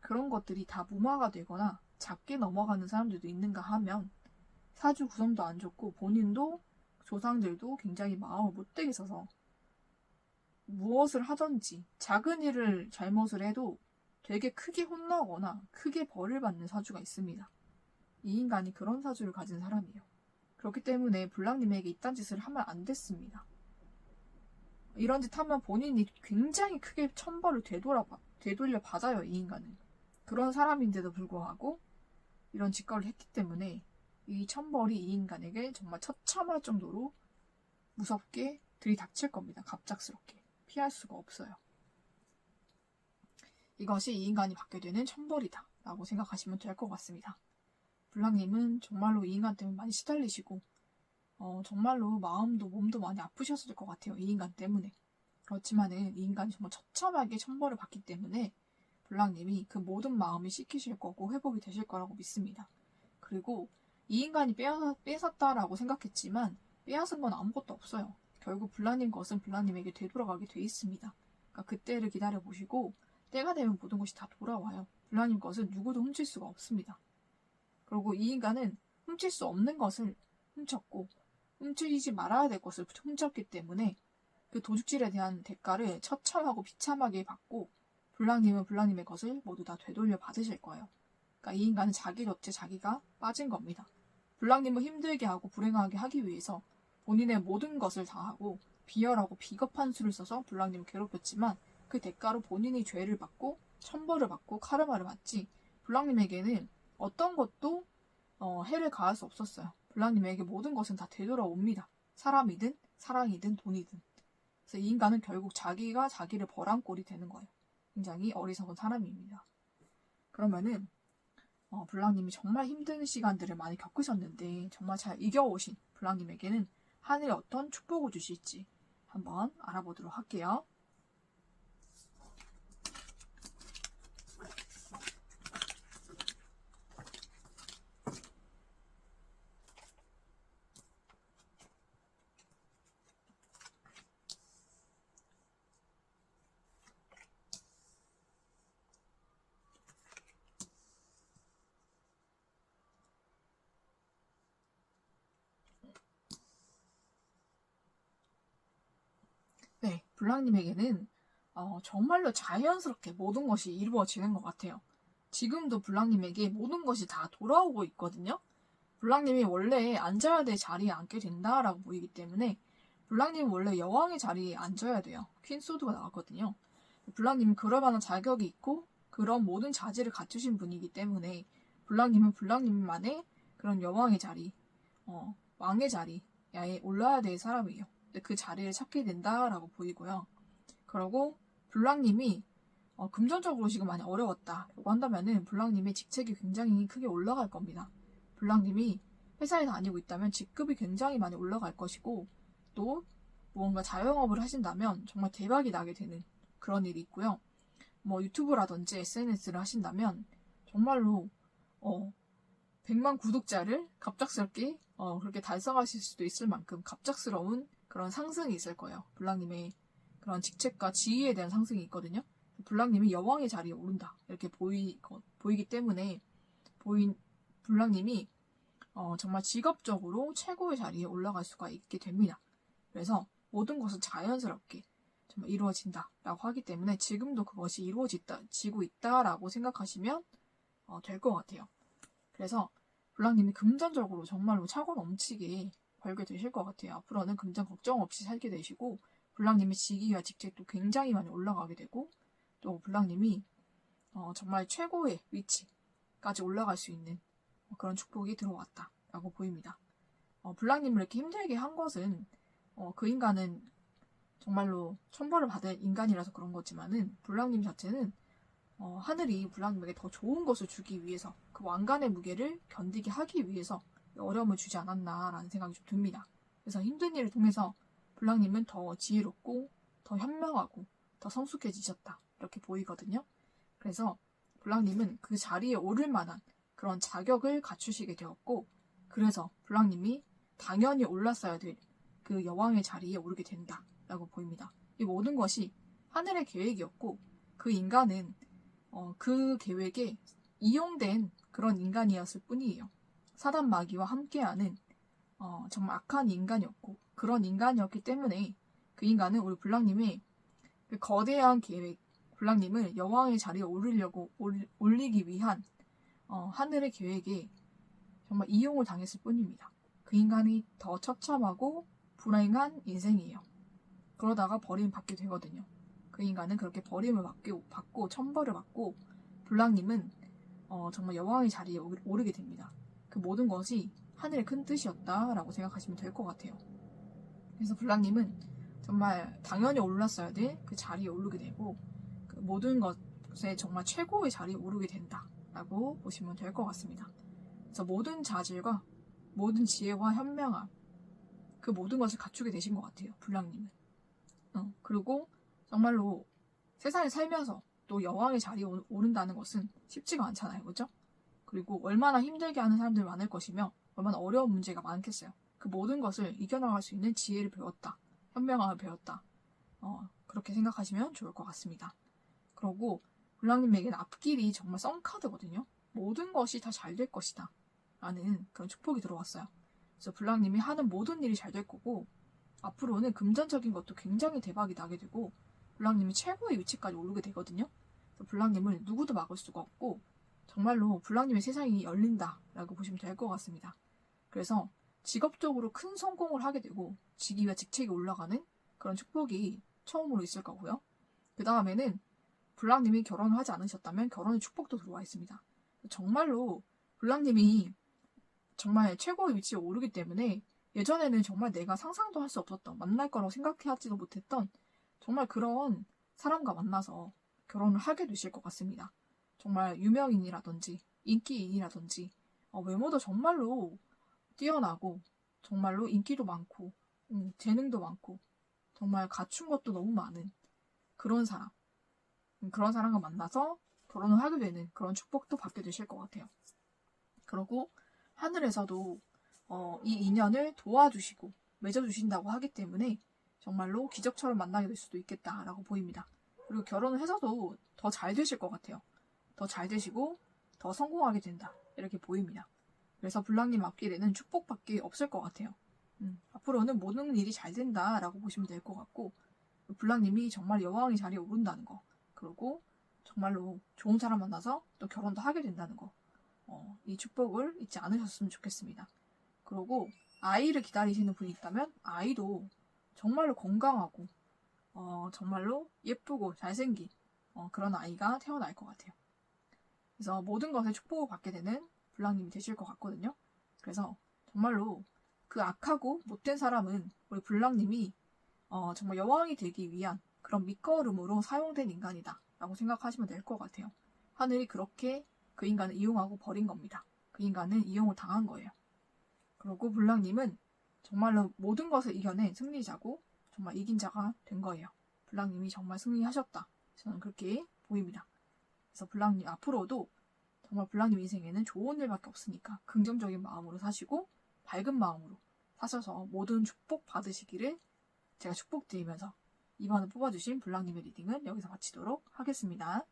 그런 것들이 다 무마가 되거나 작게 넘어가는 사람들도 있는가 하면 사주 구성도 안 좋고 본인도 조상들도 굉장히 마음을 못되게 써서 무엇을 하든지 작은 일을 잘못을 해도 되게 크게 혼나거나 크게 벌을 받는 사주가 있습니다. 이 인간이 그런 사주를 가진 사람이에요. 그렇기 때문에 블랑님에게 이딴 짓을 하면 안 됐습니다. 이런 짓 하면 본인이 굉장히 크게 천벌을 되돌려 받아요, 이 인간은. 그런 사람인데도 불구하고 이런 짓거리를 했기 때문에 이 천벌이 이 인간에게 정말 처참할 정도로 무섭게 들이닥칠 겁니다. 갑작스럽게. 피할 수가 없어요. 이것이 이 인간이 받게 되는 천벌이다 라고 생각하시면 될 것 같습니다. 블랑님은 정말로 이 인간 때문에 많이 시달리시고 정말로 마음도 몸도 많이 아프셨을 것 같아요. 이 인간 때문에. 그렇지만은 이 인간이 정말 처참하게 천벌을 받기 때문에 블랑님이 그 모든 마음을 씻기실 거고 회복이 되실 거라고 믿습니다. 그리고 이 인간이 뺏었다라고 생각했지만 빼앗은 건 아무것도 없어요. 결국 블랑님 것은 블랑님에게 되돌아가게 돼 있습니다. 그러니까 그때를 기다려보시고 때가 되면 모든 것이 다 돌아와요. 블랑님 것은 누구도 훔칠 수가 없습니다. 그리고 이 인간은 훔칠 수 없는 것을 훔쳤고 훔치지 말아야 될 것을 훔쳤기 때문에 그 도둑질에 대한 대가를 처참하고 비참하게 받고 블랑님은 블랑님의 것을 모두 다 되돌려 받으실 거예요. 그러니까 이 인간은 자기 덫에 자기가 빠진 겁니다. 블랑님을 힘들게 하고 불행하게 하기 위해서 본인의 모든 것을 다하고 비열하고 비겁한 수를 써서 블랑님을 괴롭혔지만 그 대가로 본인이 죄를 받고 천벌을 받고 카르마를 받지 블랑님에게는 어떤 것도 해를 가할 수 없었어요. 블랑님에게 모든 것은 다 되돌아옵니다. 사람이든 사랑이든 돈이든. 그래서 이 인간은 결국 자기가 자기를 벌한 꼴이 되는 거예요. 굉장히 어리석은 사람입니다. 그러면은 블랑님이 정말 힘든 시간들을 많이 겪으셨는데 정말 잘 이겨오신 블랑님에게는 하늘이 어떤 축복을 주실지 한번 알아보도록 할게요. 네, 블랑님에게는 정말로 자연스럽게 모든 것이 이루어지는 것 같아요. 지금도 블랑님에게 모든 것이 다 돌아오고 있거든요. 블랑님이 원래 앉아야 될 자리에 앉게 된다라고 보이기 때문에 블랑님은 원래 여왕의 자리에 앉아야 돼요. 퀸소드가 나왔거든요. 블랑님은 그럴 만한 자격이 있고 그런 모든 자질을 갖추신 분이기 때문에 블랑님은 블랑님만의 그런 여왕의 자리, 왕의 자리에 올라야 될 사람이에요. 그 자리를 찾게 된다라고 보이고요. 그리고 블랑님이 금전적으로 지금 많이 어려웠다라고 한다면은 블랑님의 직책이 굉장히 크게 올라갈 겁니다. 블랑님이 회사에 다니고 있다면 직급이 굉장히 많이 올라갈 것이고 또 무언가 자영업을 하신다면 정말 대박이 나게 되는 그런 일이 있고요. 뭐 유튜브라든지 SNS를 하신다면 정말로 100만 구독자를 갑작스럽게 그렇게 달성하실 수도 있을 만큼 갑작스러운 그런 상승이 있을 거예요. 블랑님의 그런 직책과 지위에 대한 상승이 있거든요. 블랑님이 여왕의 자리에 오른다. 이렇게 보이기 때문에 블랑님이 정말 직업적으로 최고의 자리에 올라갈 수가 있게 됩니다. 그래서 모든 것은 자연스럽게 정말 이루어진다라고 하기 때문에 지금도 그것이 이루어지고 있다라고 생각하시면 될 것 같아요. 그래서 블랑님이 금전적으로 정말로 차고 넘치게 벌게 되실 것 같아요. 앞으로는 금전 걱정 없이 살게 되시고 블랑님의 직위와 직책도 굉장히 많이 올라가게 되고 또 블랑님이 정말 최고의 위치까지 올라갈 수 있는 그런 축복이 들어왔다라고 보입니다. 블랑님을 이렇게 힘들게 한 것은 그 인간은 정말로 천벌을 받을 인간이라서 그런 거지만은 블랑님 자체는 하늘이 블랑님에게 더 좋은 것을 주기 위해서 그 왕관의 무게를 견디게 하기 위해서 어려움을 주지 않았나라는 생각이 좀 듭니다. 그래서 힘든 일을 통해서 블랑님은 더 지혜롭고 더 현명하고 더 성숙해지셨다 이렇게 보이거든요. 그래서 블랑님은 그 자리에 오를 만한 그런 자격을 갖추시게 되었고 그래서 블랑님이 당연히 올랐어야 될 그 여왕의 자리에 오르게 된다라고 보입니다. 이 모든 것이 하늘의 계획이었고 그 인간은 그 계획에 이용된 그런 인간이었을 뿐이에요. 사단 마귀와 함께하는 정말 악한 인간이었고 그런 인간이었기 때문에 그 인간은 우리 블랑님의 그 거대한 계획, 블랑님을 여왕의 자리에 올리기 위한 하늘의 계획에 정말 이용을 당했을 뿐입니다. 그 인간이 더 처참하고 불행한 인생이에요. 그러다가 버림받게 되거든요. 그 인간은 그렇게 버림을 받고 천벌을 받고 블랑님은 정말 여왕의 자리에 오르게 됩니다. 그 모든 것이 하늘의 큰 뜻이었다라고 생각하시면 될 것 같아요. 그래서 블랑님은 정말 당연히 올랐어야 될 그 자리에 오르게 되고 그 모든 것에 정말 최고의 자리에 오르게 된다라고 보시면 될 것 같습니다. 그래서 모든 자질과 모든 지혜와 현명함 그 모든 것을 갖추게 되신 것 같아요. 블랑님은. 그리고 정말로 세상에 살면서 또 여왕의 자리에 오른다는 것은 쉽지가 않잖아요. 그렇죠? 그리고 얼마나 힘들게 하는 사람들이 많을 것이며 얼마나 어려운 문제가 많겠어요. 그 모든 것을 이겨나갈 수 있는 지혜를 배웠다. 현명함을 배웠다. 그렇게 생각하시면 좋을 것 같습니다. 그리고 블랑님에게는 앞길이 정말 썬카드거든요. 모든 것이 다 잘 될 것이다. 라는 그런 축복이 들어왔어요. 그래서 블랑님이 하는 모든 일이 잘 될 거고 앞으로는 금전적인 것도 굉장히 대박이 나게 되고 블랑님이 최고의 위치까지 오르게 되거든요. 그래서 블랑님을 누구도 막을 수가 없고 정말로 블랑님의 세상이 열린다라고 보시면 될 것 같습니다. 그래서 직업적으로 큰 성공을 하게 되고 직위와 직책이 올라가는 그런 축복이 처음으로 있을 거고요. 그 다음에는 블랑님이 결혼을 하지 않으셨다면 결혼의 축복도 들어와 있습니다. 정말로 블랑님이 정말 최고의 위치에 오르기 때문에 예전에는 정말 내가 상상도 할 수 없었던 만날 거라고 생각하지도 못했던 정말 그런 사람과 만나서 결혼을 하게 되실 것 같습니다. 정말 유명인이라든지 인기인이라든지 외모도 정말로 뛰어나고 정말로 인기도 많고 재능도 많고 정말 갖춘 것도 너무 많은 그런 사람 그런 사람과 만나서 결혼을 하게 되는 그런 축복도 받게 되실 것 같아요. 그리고 하늘에서도 이 인연을 도와주시고 맺어주신다고 하기 때문에 정말로 기적처럼 만나게 될 수도 있겠다라고 보입니다. 그리고 결혼을 해서도 더 잘 되실 것 같아요. 더 잘 되시고 더 성공하게 된다 이렇게 보입니다. 그래서 블랑님 앞길에는 축복밖에 없을 것 같아요. 앞으로는 모든 일이 잘 된다라고 보시면 될 것 같고 블랑님이 정말 여왕의 자리에 오른다는 거 그리고 정말로 좋은 사람 만나서 또 결혼도 하게 된다는 거 이 축복을 잊지 않으셨으면 좋겠습니다. 그리고 아이를 기다리시는 분이 있다면 아이도 정말로 건강하고 정말로 예쁘고 잘생긴 그런 아이가 태어날 것 같아요. 그래서 모든 것에 축복을 받게 되는 블랑님이 되실 것 같거든요. 그래서 정말로 그 악하고 못된 사람은 우리 블랑님이 정말 여왕이 되기 위한 그런 밑거름으로 사용된 인간이다 라고 생각하시면 될 것 같아요. 하늘이 그렇게 그 인간을 이용하고 버린 겁니다. 그 인간은 이용을 당한 거예요. 그리고 블랑님은 정말로 모든 것을 이겨낸 승리자고 정말 이긴 자가 된 거예요. 블랑님이 정말 승리하셨다. 저는 그렇게 보입니다. 그래서 블랑님 앞으로도 정말 블랑님 인생에는 좋은 일밖에 없으니까 긍정적인 마음으로 사시고 밝은 마음으로 사셔서 모든 축복 받으시기를 제가 축복드리면서 이번에 뽑아주신 블랑님의 리딩은 여기서 마치도록 하겠습니다.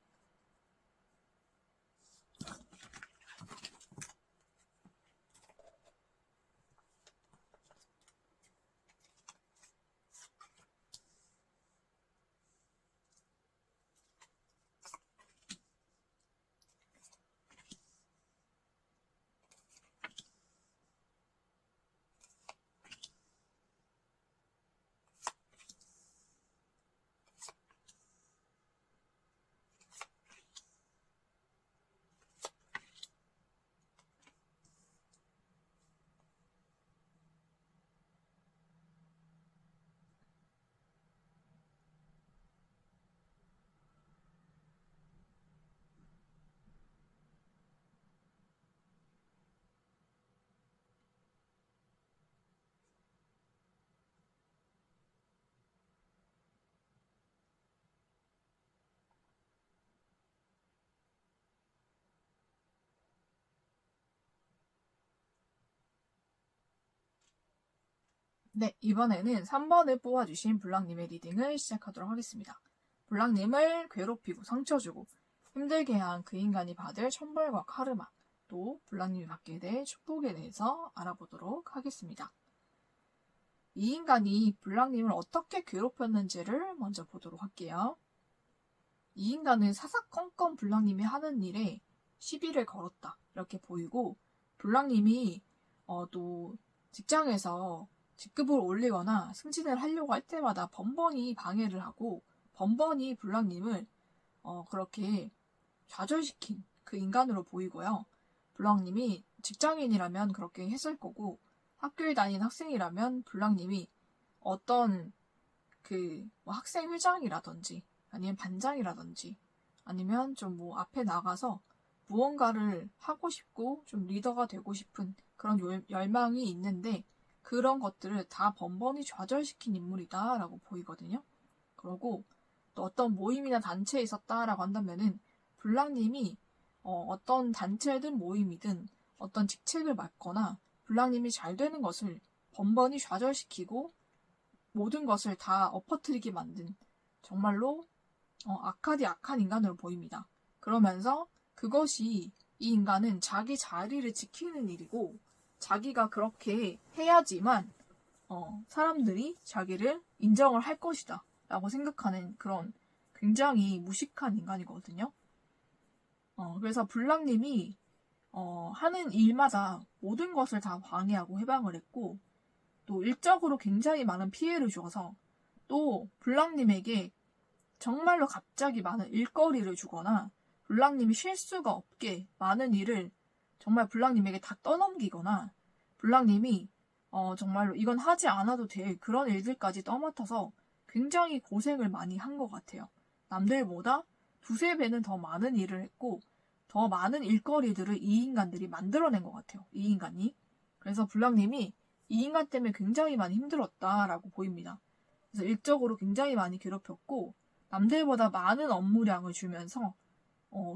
네, 이번에는 3번을 뽑아주신 블랑님의 리딩을 시작하도록 하겠습니다. 블랑님을 괴롭히고 상처 주고 힘들게 한 그 인간이 받을 천벌과 카르마, 또 블랑님이 받게 될 축복에 대해서 알아보도록 하겠습니다. 이 인간이 블랑님을 어떻게 괴롭혔는지를 먼저 보도록 할게요. 이 인간은 사사건건 블랑님이 하는 일에 시비를 걸었다 이렇게 보이고, 블랑님이 또 직장에서 직급을 올리거나 승진을 하려고 할 때마다 번번이 방해를 하고 번번이 블랑님을 그렇게 좌절시킨 그 인간으로 보이고요. 블랑님이 직장인이라면 그렇게 했을 거고, 학교에 다닌 학생이라면 블랑님이 어떤 뭐 학생회장이라든지 아니면 반장이라든지 아니면 좀 뭐 앞에 나가서 무언가를 하고 싶고 좀 리더가 되고 싶은 그런 열망이 있는데, 그런 것들을 다 번번이 좌절시킨 인물이다라고 보이거든요. 그리고 또 어떤 모임이나 단체에 있었다라고 한다면은 블랑님이 어떤 단체든 모임이든 어떤 직책을 맡거나 블랑님이 잘 되는 것을 번번이 좌절시키고 모든 것을 다 엎어뜨리게 만든 정말로 악하디 악한 인간으로 보입니다. 그러면서 그것이 이 인간은 자기 자리를 지키는 일이고 자기가 그렇게 해야지만 사람들이 자기를 인정을 할 것이다 라고 생각하는 그런 굉장히 무식한 인간이거든요. 그래서 블랑님이 하는 일마다 모든 것을 다 방해하고 해방을 했고, 또 일적으로 굉장히 많은 피해를 주어서 또 블랑님에게 정말로 갑자기 많은 일거리를 주거나 블랑님이 쉴 수가 없게 많은 일을 정말 블랑님에게 다 떠넘기거나 블랑님이 정말로 이건 하지 않아도 될 그런 일들까지 떠맡아서 굉장히 고생을 많이 한 것 같아요. 남들보다 두세 배는 더 많은 일을 했고 더 많은 일거리들을 이 인간들이 만들어낸 것 같아요. 이 인간이. 그래서 블랑님이 이 인간 때문에 굉장히 많이 힘들었다라고 보입니다. 그래서 일적으로 굉장히 많이 괴롭혔고 남들보다 많은 업무량을 주면서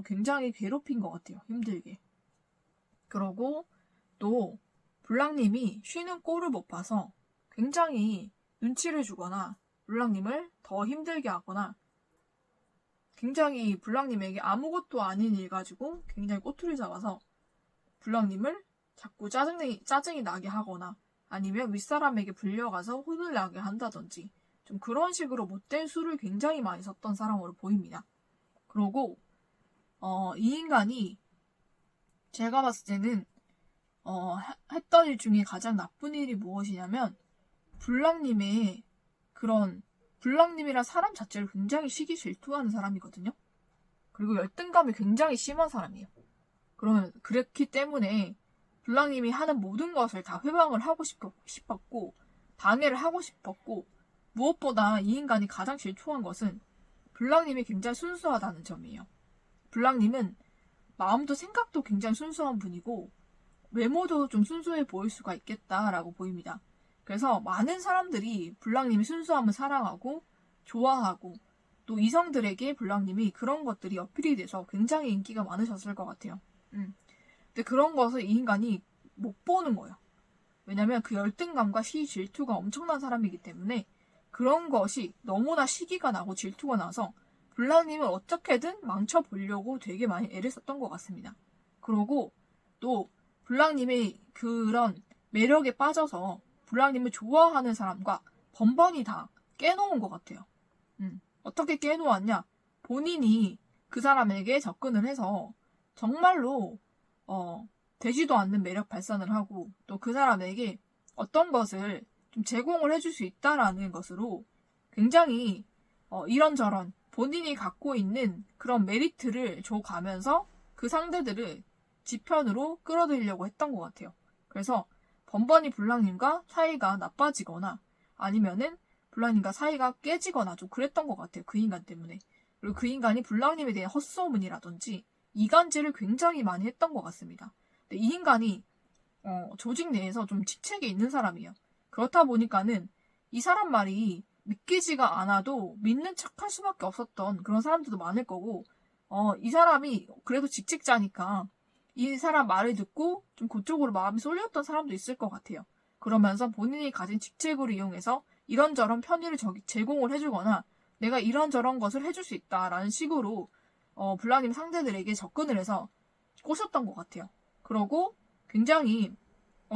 굉장히 괴롭힌 것 같아요. 힘들게. 그러고 또 블랑님이 쉬는 꼴을 못 봐서 굉장히 눈치를 주거나 블랑님을 더 힘들게 하거나 굉장히 블랑님에게 아무것도 아닌 일 가지고 굉장히 꼬투리 잡아서 블랑님을 자꾸 짜증이 나게 하거나 아니면 윗사람에게 불려가서 혼을 나게 한다든지 좀 그런 식으로 못된 수를 굉장히 많이 썼던 사람으로 보입니다. 그리고 이 인간이 제가 봤을 때는 했던 일 중에 가장 나쁜 일이 무엇이냐면 블랑님의 그런 블랑님이란 사람 자체를 굉장히 시기 질투하는 사람이거든요. 그리고 열등감이 굉장히 심한 사람이에요. 그렇기 때문에 블랑님이 하는 모든 것을 다 회방을 하고 싶었고 방해를 하고 싶었고, 무엇보다 이 인간이 가장 질투한 것은 블랑님이 굉장히 순수하다는 점이에요. 블랑님은 마음도 생각도 굉장히 순수한 분이고 외모도 좀 순수해 보일 수가 있겠다라고 보입니다. 그래서 많은 사람들이 블랑님이 순수함을 사랑하고 좋아하고 또 이성들에게 블랑님이 그런 것들이 어필이 돼서 굉장히 인기가 많으셨을 것 같아요. 근데 그런 것을 이 인간이 못 보는 거예요. 왜냐면 그 열등감과 질투가 엄청난 사람이기 때문에 그런 것이 너무나 시기가 나고 질투가 나서 블랑님을 어떻게든 망쳐보려고 되게 많이 애를 썼던 것 같습니다. 그리고 또 블랑님의 그런 매력에 빠져서 블랑님을 좋아하는 사람과 번번이 다 깨놓은 것 같아요. 어떻게 깨놓았냐? 본인이 그 사람에게 접근을 해서 정말로 되지도 않는 매력 발산을 하고 또 그 사람에게 어떤 것을 좀 제공을 해줄 수 있다라는 것으로 굉장히 이런저런 본인이 갖고 있는 그런 메리트를 줘가면서 그 상대들을 지편으로 끌어들이려고 했던 것 같아요. 그래서 번번이 블랑님과 사이가 나빠지거나 아니면은 블랑님과 사이가 깨지거나 좀 그랬던 것 같아요. 그 인간 때문에. 그리고 그 인간이 블랑님에 대한 헛소문이라든지 이간질을 굉장히 많이 했던 것 같습니다. 근데 이 인간이 조직 내에서 좀 직책이 있는 사람이에요. 그렇다 보니까는 이 사람 말이 믿기지가 않아도 믿는 척할 수밖에 없었던 그런 사람들도 많을 거고, 이 사람이 그래도 직책자니까 이 사람 말을 듣고 좀 그쪽으로 마음이 쏠렸던 사람도 있을 것 같아요. 그러면서 본인이 가진 직책을 이용해서 이런저런 편의를 제공을 해주거나 내가 이런저런 것을 해줄 수 있다라는 식으로 블랑님 상대들에게 접근을 해서 꼬셨던 것 같아요. 그러고 굉장히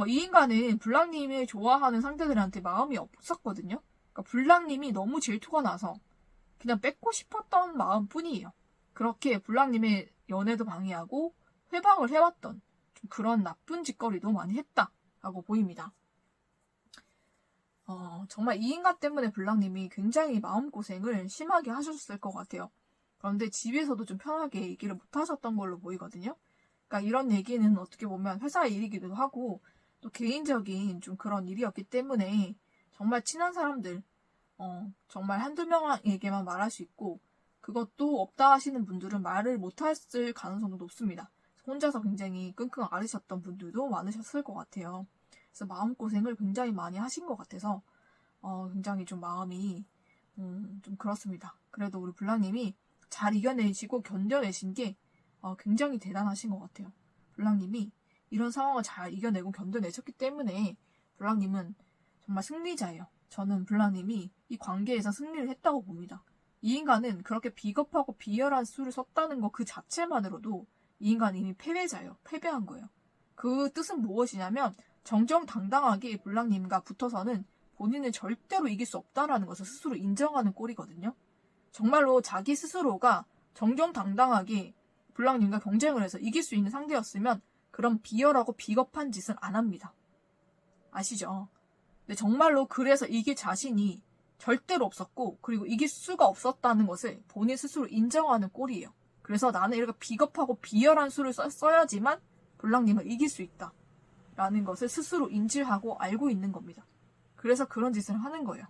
이 인간은 블랑님을 좋아하는 상대들한테 마음이 없었거든요. 그러니까 블랑님이 너무 질투가 나서 그냥 뺏고 싶었던 마음뿐이에요. 그렇게 블랑님의 연애도 방해하고 회방을 해왔던 좀 그런 나쁜 짓거리도 많이 했다라고 보입니다. 정말 이 인간 때문에 블랑님이 굉장히 마음고생을 심하게 하셨을 것 같아요. 그런데 집에서도 좀 편하게 얘기를 못 하셨던 걸로 보이거든요. 그러니까 이런 얘기는 어떻게 보면 회사 일이기도 하고 또 개인적인 좀 그런 일이었기 때문에 정말 친한 사람들, 정말 한두 명에게만 말할 수 있고 그것도 없다 하시는 분들은 말을 못했을 가능성도 높습니다. 혼자서 굉장히 끙끙 앓으셨던 분들도 많으셨을 것 같아요. 그래서 마음고생을 굉장히 많이 하신 것 같아서 굉장히 좀 마음이 좀 그렇습니다. 그래도 우리 블랑님이 잘 이겨내시고 견뎌내신 게 굉장히 대단하신 것 같아요. 블랑님이 이런 상황을 잘 이겨내고 견뎌내셨기 때문에 블랑님은 정말 승리자예요. 저는 블랑님이 이 관계에서 승리를 했다고 봅니다. 이 인간은 그렇게 비겁하고 비열한 수를 썼다는 것 그 자체만으로도 이 인간은 이미 패배자예요. 패배한 거예요. 그 뜻은 무엇이냐면 정정당당하게 블랑님과 붙어서는 본인은 절대로 이길 수 없다라는 것을 스스로 인정하는 꼴이거든요. 정말로 자기 스스로가 정정당당하게 블랑님과 경쟁을 해서 이길 수 있는 상대였으면 그런 비열하고 비겁한 짓은 안 합니다. 아시죠? 근데 정말로 그래서 이길 자신이 절대로 없었고 그리고 이길 수가 없었다는 것을 본인 스스로 인정하는 꼴이에요. 그래서 나는 이렇게 비겁하고 비열한 수를 써야지만 블랑님을 이길 수 있다. 라는 것을 스스로 인지하고 알고 있는 겁니다. 그래서 그런 짓을 하는 거예요.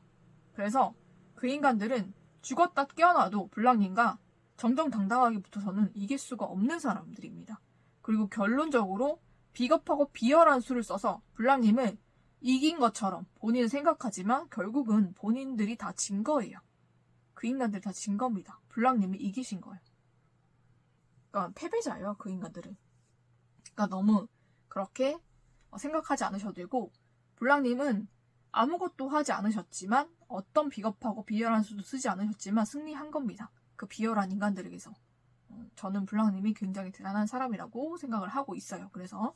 그래서 그 인간들은 죽었다 깨어나도 블랑님과 정정당당하게 붙어서는 이길 수가 없는 사람들입니다. 그리고 결론적으로 비겁하고 비열한 수를 써서 블랑님을 이긴 것처럼 본인은 생각하지만 결국은 본인들이 다 진 거예요. 그 인간들 다 진 겁니다. 블랑님이 이기신 거예요. 그러니까 패배자예요, 그 인간들은. 그러니까 너무 그렇게 생각하지 않으셔도 되고 블랑님은 아무것도 하지 않으셨지만 어떤 비겁하고 비열한 수도 쓰지 않으셨지만 승리한 겁니다. 그 비열한 인간들에게서. 저는 블랑님이 굉장히 대단한 사람이라고 생각을 하고 있어요. 그래서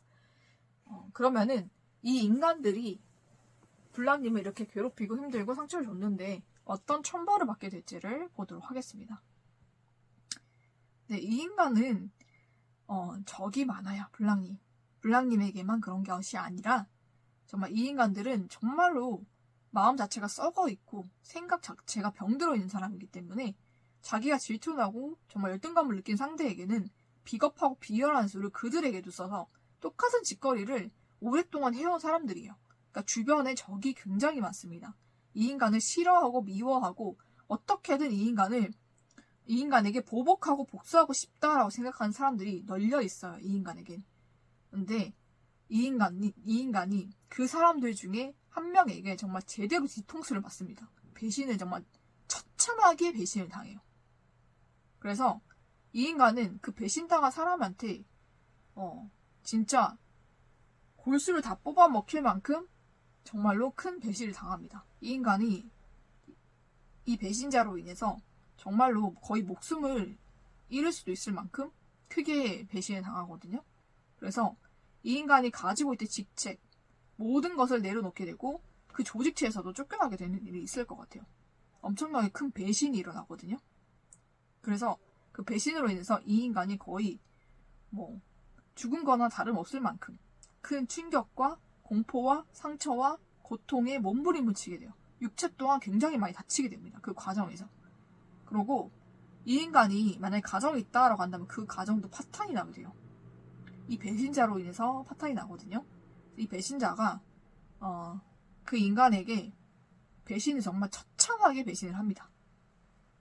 그러면은 이 인간들이 블랑님을 이렇게 괴롭히고 힘들고 상처를 줬는데 어떤 천벌을 받게 될지를 보도록 하겠습니다. 네, 이 인간은 적이 많아요. 블랑님. 블랑님에게만 그런 것이 아니라 정말 이 인간들은 정말로 마음 자체가 썩어 있고 생각 자체가 병들어 있는 사람이기 때문에 자기가 질투나고 정말 열등감을 느낀 상대에게는 비겁하고 비열한 수를 그들에게도 써서 똑같은 짓거리를 오랫동안 해온 사람들이에요. 그러니까 주변에 적이 굉장히 많습니다. 이 인간을 싫어하고 미워하고 어떻게든 이 인간에게 보복하고 복수하고 싶다라고 생각하는 사람들이 널려 있어요. 이 인간에겐. 근데 이 인간이 그 사람들 중에 한 명에게 정말 제대로 뒤통수를 맞습니다. 배신을 정말 처참하게 배신을 당해요. 그래서 이 인간은 그 배신당한 사람한테 진짜 골수를 다 뽑아 먹힐 만큼 정말로 큰 배신을 당합니다. 이 인간이 이 배신자로 인해서 정말로 거의 목숨을 잃을 수도 있을 만큼 크게 배신을 당하거든요. 그래서 이 인간이 가지고 있던 직책, 모든 것을 내려놓게 되고 그 조직체에서도 쫓겨나게 되는 일이 있을 것 같아요. 엄청나게 큰 배신이 일어나거든요. 그래서 그 배신으로 인해서 이 인간이 거의 죽은 거나 다름없을 만큼 큰 충격과 공포와 상처와 고통에 몸부림을 치게 돼요. 육체 또한 굉장히 많이 다치게 됩니다. 그 과정에서. 그리고 이 인간이 만약에 가정이 있다라고 한다면 그 가정도 파탄이 나게 돼요. 이 배신자로 인해서 파탄이 나거든요. 이 배신자가 그 인간에게 배신을 정말 처참하게 배신을 합니다.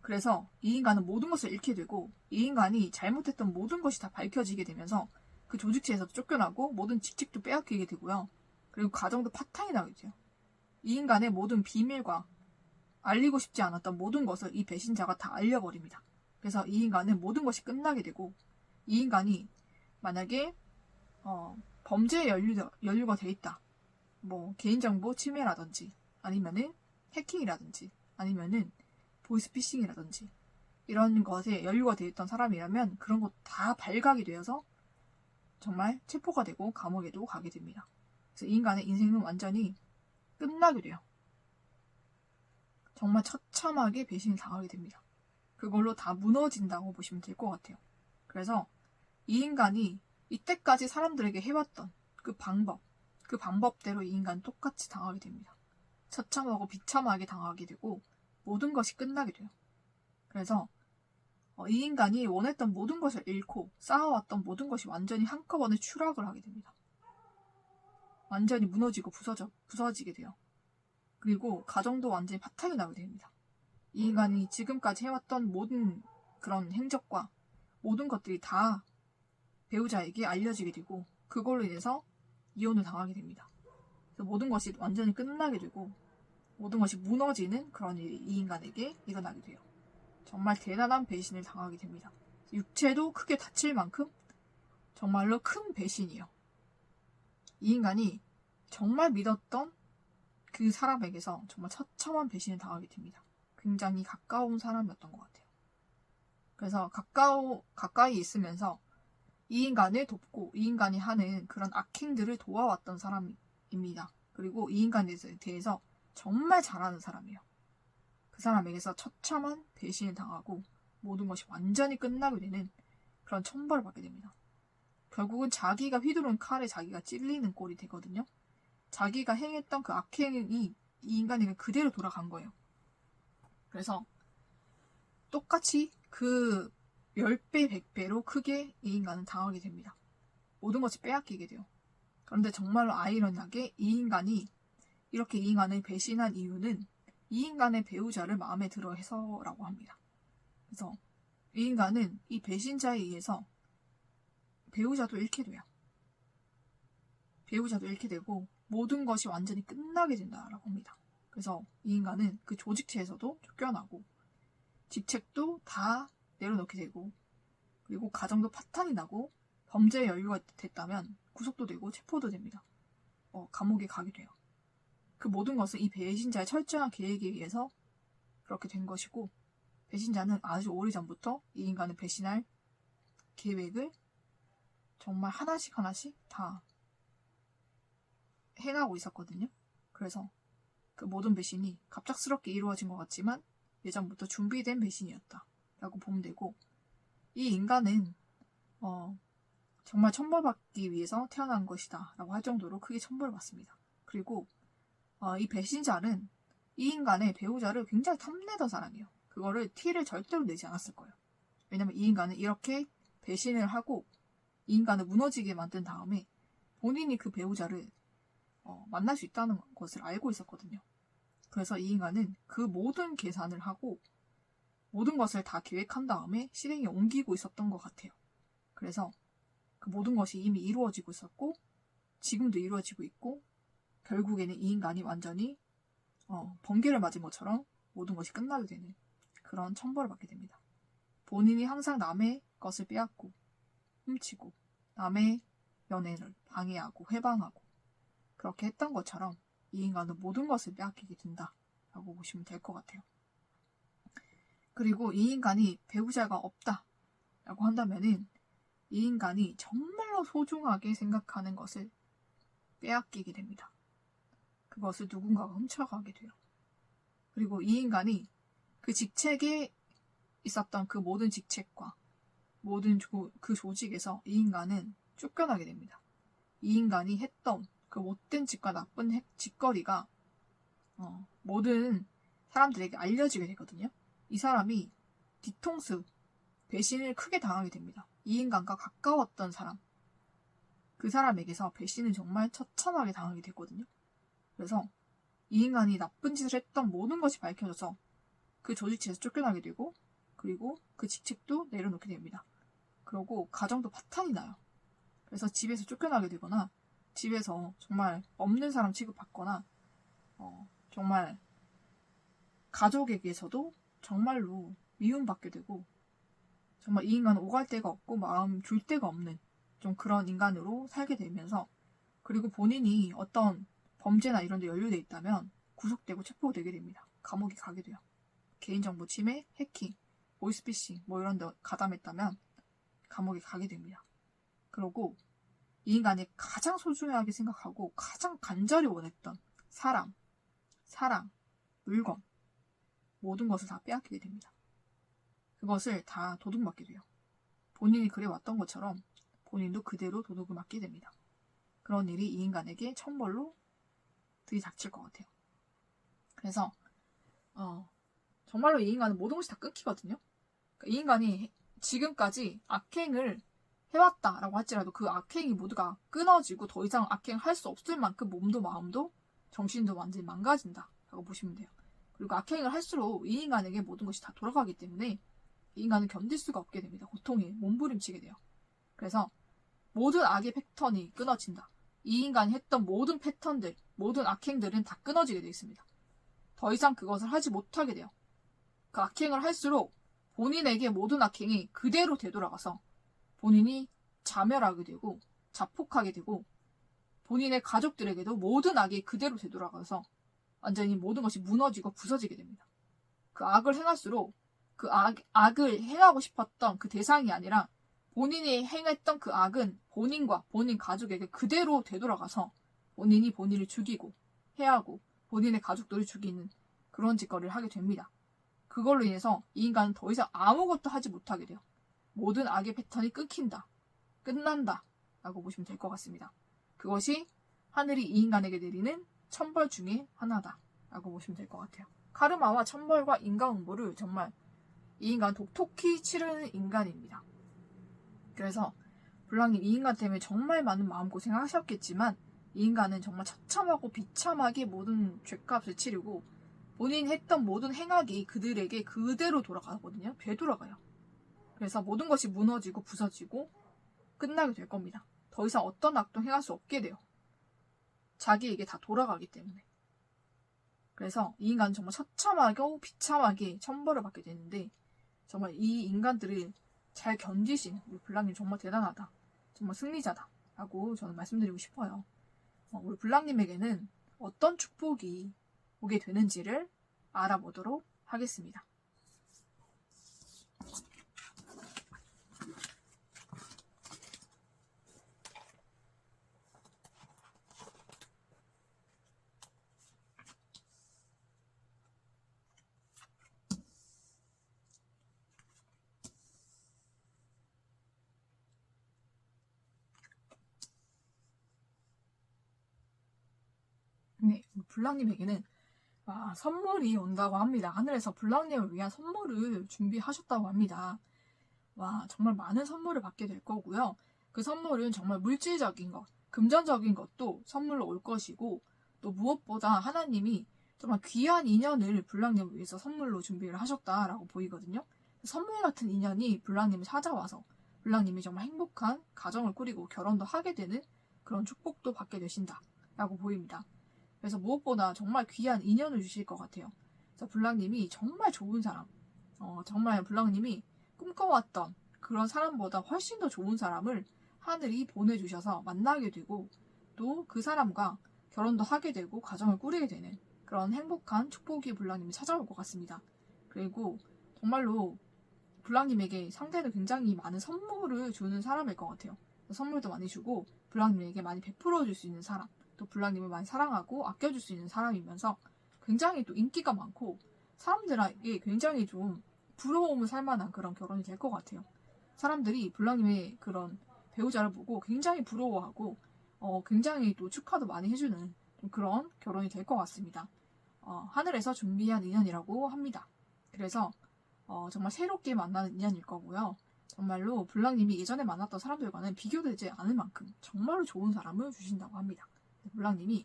그래서 이 인간은 모든 것을 잃게 되고 이 인간이 잘못했던 모든 것이 다 밝혀지게 되면서 그 조직체에서도 쫓겨나고 모든 직책도 빼앗기게 되고요. 그리고 가정도 파탄이 나게 돼요. 이 인간의 모든 비밀과 알리고 싶지 않았던 모든 것을 이 배신자가 다 알려버립니다. 그래서 이 인간은 모든 것이 끝나게 되고 이 인간이 만약에 범죄에 연루가 돼 있다. 개인정보 침해라든지 아니면은 해킹이라든지 아니면은 보이스피싱이라든지 이런 것에 연루가 돼 있던 사람이라면 그런 것 다 발각이 되어서 정말 체포가 되고 감옥에도 가게 됩니다. 그래서 이 인간의 인생은 완전히 끝나게 돼요. 정말 처참하게 배신을 당하게 됩니다. 그걸로 다 무너진다고 보시면 될 것 같아요. 그래서 이 인간이 이때까지 사람들에게 해왔던 그 방법대로 이 인간은 똑같이 당하게 됩니다. 처참하고 비참하게 당하게 되고 모든 것이 끝나게 돼요. 그래서 이 인간이 원했던 모든 것을 잃고 쌓아왔던 모든 것이 완전히 한꺼번에 추락을 하게 됩니다. 완전히 무너지고 부서지게 돼요. 그리고 가정도 완전히 파탄이 나게 됩니다. 이 인간이 지금까지 해왔던 모든 그런 행적과 모든 것들이 다 배우자에게 알려지게 되고 그걸로 인해서 이혼을 당하게 됩니다. 그래서 모든 것이 완전히 끝나게 되고 모든 것이 무너지는 그런 일이 이 인간에게 일어나게 돼요. 정말 대단한 배신을 당하게 됩니다. 육체도 크게 다칠 만큼 정말로 큰 배신이에요. 이 인간이 정말 믿었던 그 사람에게서 정말 처참한 배신을 당하게 됩니다. 굉장히 가까운 사람이었던 것 같아요. 그래서 가까이 있으면서 이 인간을 돕고 이 인간이 하는 그런 악행들을 도와왔던 사람입니다. 그리고 이 인간에 대해서 정말 잘하는 사람이에요. 그 사람에게서 처참한 배신을 당하고 모든 것이 완전히 끝나게 되는 그런 천벌을 받게 됩니다. 결국은 자기가 휘두른 칼에 자기가 찔리는 꼴이 되거든요. 자기가 행했던 그 악행이 이 인간에게 그대로 돌아간 거예요. 그래서 똑같이 그 10배, 100배로 크게 이 인간은 당하게 됩니다. 모든 것이 빼앗기게 돼요. 그런데 정말로 아이러니하게 이 인간이 이렇게 이 인간을 배신한 이유는 이 인간의 배우자를 마음에 들어 해서라고 합니다. 그래서 이 인간은 이 배신자에 의해서 배우자도 잃게 돼요. 배우자도 잃게 되고 모든 것이 완전히 끝나게 된다라고 합니다. 그래서 이 인간은 그 조직체에서도 쫓겨나고 직책도 다 내려놓게 되고 그리고 가정도 파탄이 나고 범죄에 연루가 됐다면 구속도 되고 체포도 됩니다. 감옥에 가게 돼요. 그 모든 것은 이 배신자의 철저한 계획에 의해서 그렇게 된 것이고 배신자는 아주 오래전부터 이 인간을 배신할 계획을 정말 하나씩 다 해나가고 있었거든요. 그래서 그 모든 배신이 갑작스럽게 이루어진 것 같지만 예전부터 준비된 배신이었다 라고 보면 되고 이 인간은 정말 천벌받기 위해서 태어난 것이다 라고 할 정도로 크게 천벌을 받습니다. 그리고 이 배신자는 이 인간의 배우자를 굉장히 탐내던 사람이에요. 그거를 티를 절대로 내지 않았을 거예요. 왜냐면 이 인간은 이렇게 배신을 하고 이 인간을 무너지게 만든 다음에 본인이 그 배우자를 만날 수 있다는 것을 알고 있었거든요. 그래서 이 인간은 그 모든 계산을 하고 모든 것을 다 계획한 다음에 실행에 옮기고 있었던 것 같아요. 그래서 그 모든 것이 이미 이루어지고 있었고 지금도 이루어지고 있고 결국에는 이 인간이 완전히 번개를 맞은 것처럼 모든 것이 끝나게 되는 그런 천벌을 받게 됩니다. 본인이 항상 남의 것을 빼앗고 훔치고 남의 연애를 방해하고 회방하고 그렇게 했던 것처럼 이 인간은 모든 것을 빼앗기게 된다라고 보시면 될 것 같아요. 그리고 이 인간이 배우자가 없다라고 한다면은 이 인간이 정말로 소중하게 생각하는 것을 빼앗기게 됩니다. 그것을 누군가가 훔쳐가게 돼요. 그리고 이 인간이 그 직책에 있었던 그 모든 직책과 모든 그 조직에서 이 인간은 쫓겨나게 됩니다. 이 인간이 했던 그 못된 짓과 나쁜 짓거리가 모든 사람들에게 알려지게 되거든요. 이 사람이 뒤통수, 배신을 크게 당하게 됩니다. 이 인간과 가까웠던 사람, 그 사람에게서 배신을 정말 처참하게 당하게 됐거든요. 그래서 이 인간이 나쁜 짓을 했던 모든 것이 밝혀져서 그 조직체에서 쫓겨나게 되고 그리고 그 직책도 내려놓게 됩니다. 그리고 가정도 파탄이 나요. 그래서 집에서 쫓겨나게 되거나 집에서 정말 없는 사람 취급받거나 정말 가족에게서도 정말로 미움받게 되고 정말 이 인간은 오갈 데가 없고 마음 줄 데가 없는 좀 그런 인간으로 살게 되면서 그리고 본인이 어떤 범죄나 이런 데 연루돼 있다면 구속되고 체포되게 됩니다. 감옥에 가게 돼요. 개인정보 침해, 해킹, 보이스피싱 뭐 이런 데 가담했다면 감옥에 가게 됩니다. 그리고 이 인간이 가장 소중하게 생각하고 가장 간절히 원했던 사람, 물건 모든 것을 다 빼앗기게 됩니다. 그것을 다 도둑맞게 돼요. 본인이 그래왔던 것처럼 본인도 그대로 도둑을 맞게 됩니다. 그런 일이 이 인간에게 천벌로 들이닥칠 것 같아요. 그래서 정말로 이 인간은 모든 것이 다 끊기거든요. 그러니까 이 인간이 지금까지 악행을 해왔다라고 할지라도 그 악행이 모두가 끊어지고 더 이상 악행을 할 수 없을 만큼 몸도 마음도 정신도 완전히 망가진다라고 보시면 돼요. 그리고 악행을 할수록 이 인간에게 모든 것이 다 돌아가기 때문에 이 인간은 견딜 수가 없게 됩니다. 고통에 몸부림치게 돼요. 그래서 모든 악의 패턴이 끊어진다. 이 인간이 했던 모든 패턴들, 모든 악행들은 다 끊어지게 되어 있습니다. 더 이상 그것을 하지 못하게 돼요. 그 악행을 할수록 본인에게 모든 악행이 그대로 되돌아가서 본인이 자멸하게 되고 자폭하게 되고 본인의 가족들에게도 모든 악이 그대로 되돌아가서 완전히 모든 것이 무너지고 부서지게 됩니다. 그 악을 행할수록 그 악을 행하고 싶었던 그 대상이 아니라 본인이 행했던 그 악은 본인과 본인 가족에게 그대로 되돌아가서 본인이 본인을 죽이고 해하고 본인의 가족들을 죽이는 그런 짓거리를 하게 됩니다. 그걸로 인해서 이 인간은 더 이상 아무것도 하지 못하게 돼요. 모든 악의 패턴이 끊긴다. 끝난다. 라고 보시면 될 것 같습니다. 그것이 하늘이 이 인간에게 내리는 천벌 중에 하나다. 라고 보시면 될 것 같아요. 카르마와 천벌과 인과응보를 정말 이 인간 독특히 치르는 인간입니다. 그래서 블랑님 이 인간 때문에 정말 많은 마음고생을 하셨겠지만 이 인간은 정말 처참하고 비참하게 모든 죗값을 치르고 본인이 했던 모든 행악이 그들에게 그대로 돌아가거든요. 되돌아가요. 그래서 모든 것이 무너지고 부서지고 끝나게 될 겁니다. 더 이상 어떤 악도 행할 수 없게 돼요. 자기에게 다 돌아가기 때문에. 그래서 이 인간은 정말 처참하고 비참하게 천벌을 받게 되는데 정말 이 인간들을 잘 견디신 우리 블랑님 정말 대단하다. 정말 승리자다. 라고 저는 말씀드리고 싶어요. 우리 블랑님에게는 어떤 축복이 오게 되는지를 알아보도록 하겠습니다. 네, 블랑님에게는 선물이 온다고 합니다. 하늘에서 블랑님을 위한 선물을 준비하셨다고 합니다. 정말 많은 선물을 받게 될 거고요. 그 선물은 정말 물질적인 것, 금전적인 것도 선물로 올 것이고 또 무엇보다 하나님이 정말 귀한 인연을 블랑님을 위해서 선물로 준비를 하셨다라고 보이거든요. 선물 같은 인연이 블랑님을 찾아와서 블랑님이 정말 행복한 가정을 꾸리고 결혼도 하게 되는 그런 축복도 받게 되신다라고 보입니다. 그래서 무엇보다 정말 귀한 인연을 주실 것 같아요. 그래서 블랑님이 정말 좋은 사람, 정말 블랑님이 꿈꿔왔던 그런 사람보다 훨씬 더 좋은 사람을 하늘이 보내주셔서 만나게 되고 또 그 사람과 결혼도 하게 되고 가정을 꾸리게 되는 그런 행복한 축복이 블랑님이 찾아올 것 같습니다. 그리고 정말로 블랑님에게 상대는 굉장히 많은 선물을 주는 사람일 것 같아요. 선물도 많이 주고 블랑님에게 많이 베풀어 줄 수 있는 사람, 또 블랑님을 많이 사랑하고 아껴줄 수 있는 사람이면서 굉장히 또 인기가 많고 사람들에게 굉장히 좀 부러움을 살 만한 그런 결혼이 될 것 같아요. 사람들이 블랑님의 그런 배우자를 보고 굉장히 부러워하고 굉장히 또 축하도 많이 해주는 그런 결혼이 될 것 같습니다. 하늘에서 준비한 인연이라고 합니다. 그래서 정말 새롭게 만나는 인연일 거고요. 정말로 블랑님이 예전에 만났던 사람들과는 비교되지 않을 만큼 정말로 좋은 사람을 주신다고 합니다. 블랑님이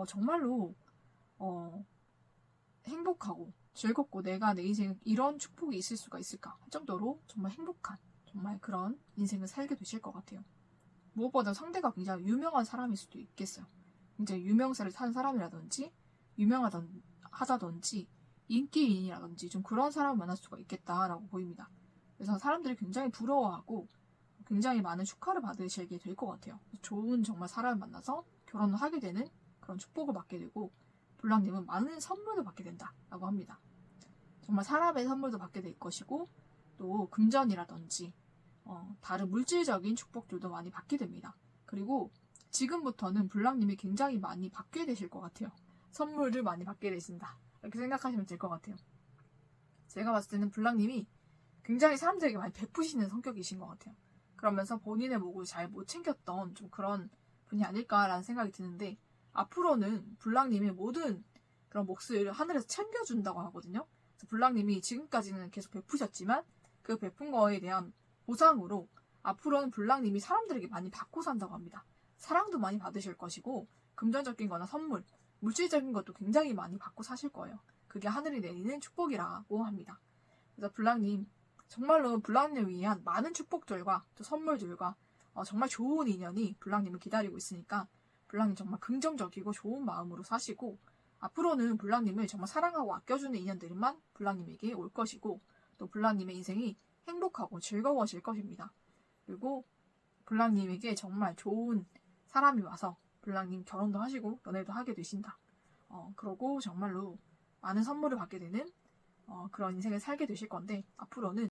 정말로 행복하고 즐겁고 내가 내 인생에 이런 축복이 있을 수가 있을까 할 정도로 정말 행복한 정말 그런 인생을 살게 되실 것 같아요. 무엇보다 상대가 굉장히 유명한 사람일 수도 있겠어요. 굉장히 유명세를 탄 사람이라든지 유명하다든지 인기인이라든지 좀 그런 사람을 만날 수가 있겠다라고 보입니다. 그래서 사람들이 굉장히 부러워하고 굉장히 많은 축하를 받으시게 될 것 같아요. 좋은 정말 사람을 만나서 결혼을 하게 되는 그런 축복을 받게 되고 블랑님은 많은 선물을 받게 된다라고 합니다. 정말 사람의 선물도 받게 될 것이고 또 금전이라든지 다른 물질적인 축복들도 많이 받게 됩니다. 그리고 지금부터는 블랑님이 굉장히 많이 받게 되실 것 같아요. 선물을 많이 받게 되신다. 이렇게 생각하시면 될 것 같아요. 제가 봤을 때는 블랑님이 굉장히 사람들에게 많이 베푸시는 성격이신 것 같아요. 그러면서 본인의 목을 잘 못 챙겼던 좀 그런 분이 아닐까라는 생각이 드는데, 앞으로는 블랑님의 모든 그런 몫을 하늘에서 챙겨준다고 하거든요. 그래서 블랑님이 지금까지는 계속 베푸셨지만 그 베푼 거에 대한 보상으로 앞으로는 블랑님이 사람들에게 많이 받고 산다고 합니다. 사랑도 많이 받으실 것이고, 금전적인 거나 선물, 물질적인 것도 굉장히 많이 받고 사실 거예요. 그게 하늘이 내리는 축복이라고 합니다. 그래서 블랑님, 정말로 블랑님을 위한 많은 축복들과 또 선물들과 정말 좋은 인연이 블랑님을 기다리고 있으니까 블랑님 정말 긍정적이고 좋은 마음으로 사시고, 앞으로는 블랑님을 정말 사랑하고 아껴주는 인연들만 블랑님에게 올 것이고, 또 블랑님의 인생이 행복하고 즐거워질 것입니다. 그리고 블랑님에게 정말 좋은 사람이 와서 블랑님 결혼도 하시고 연애도 하게 되신다. 그러고 정말로 많은 선물을 받게 되는 그런 인생을 살게 되실 건데, 앞으로는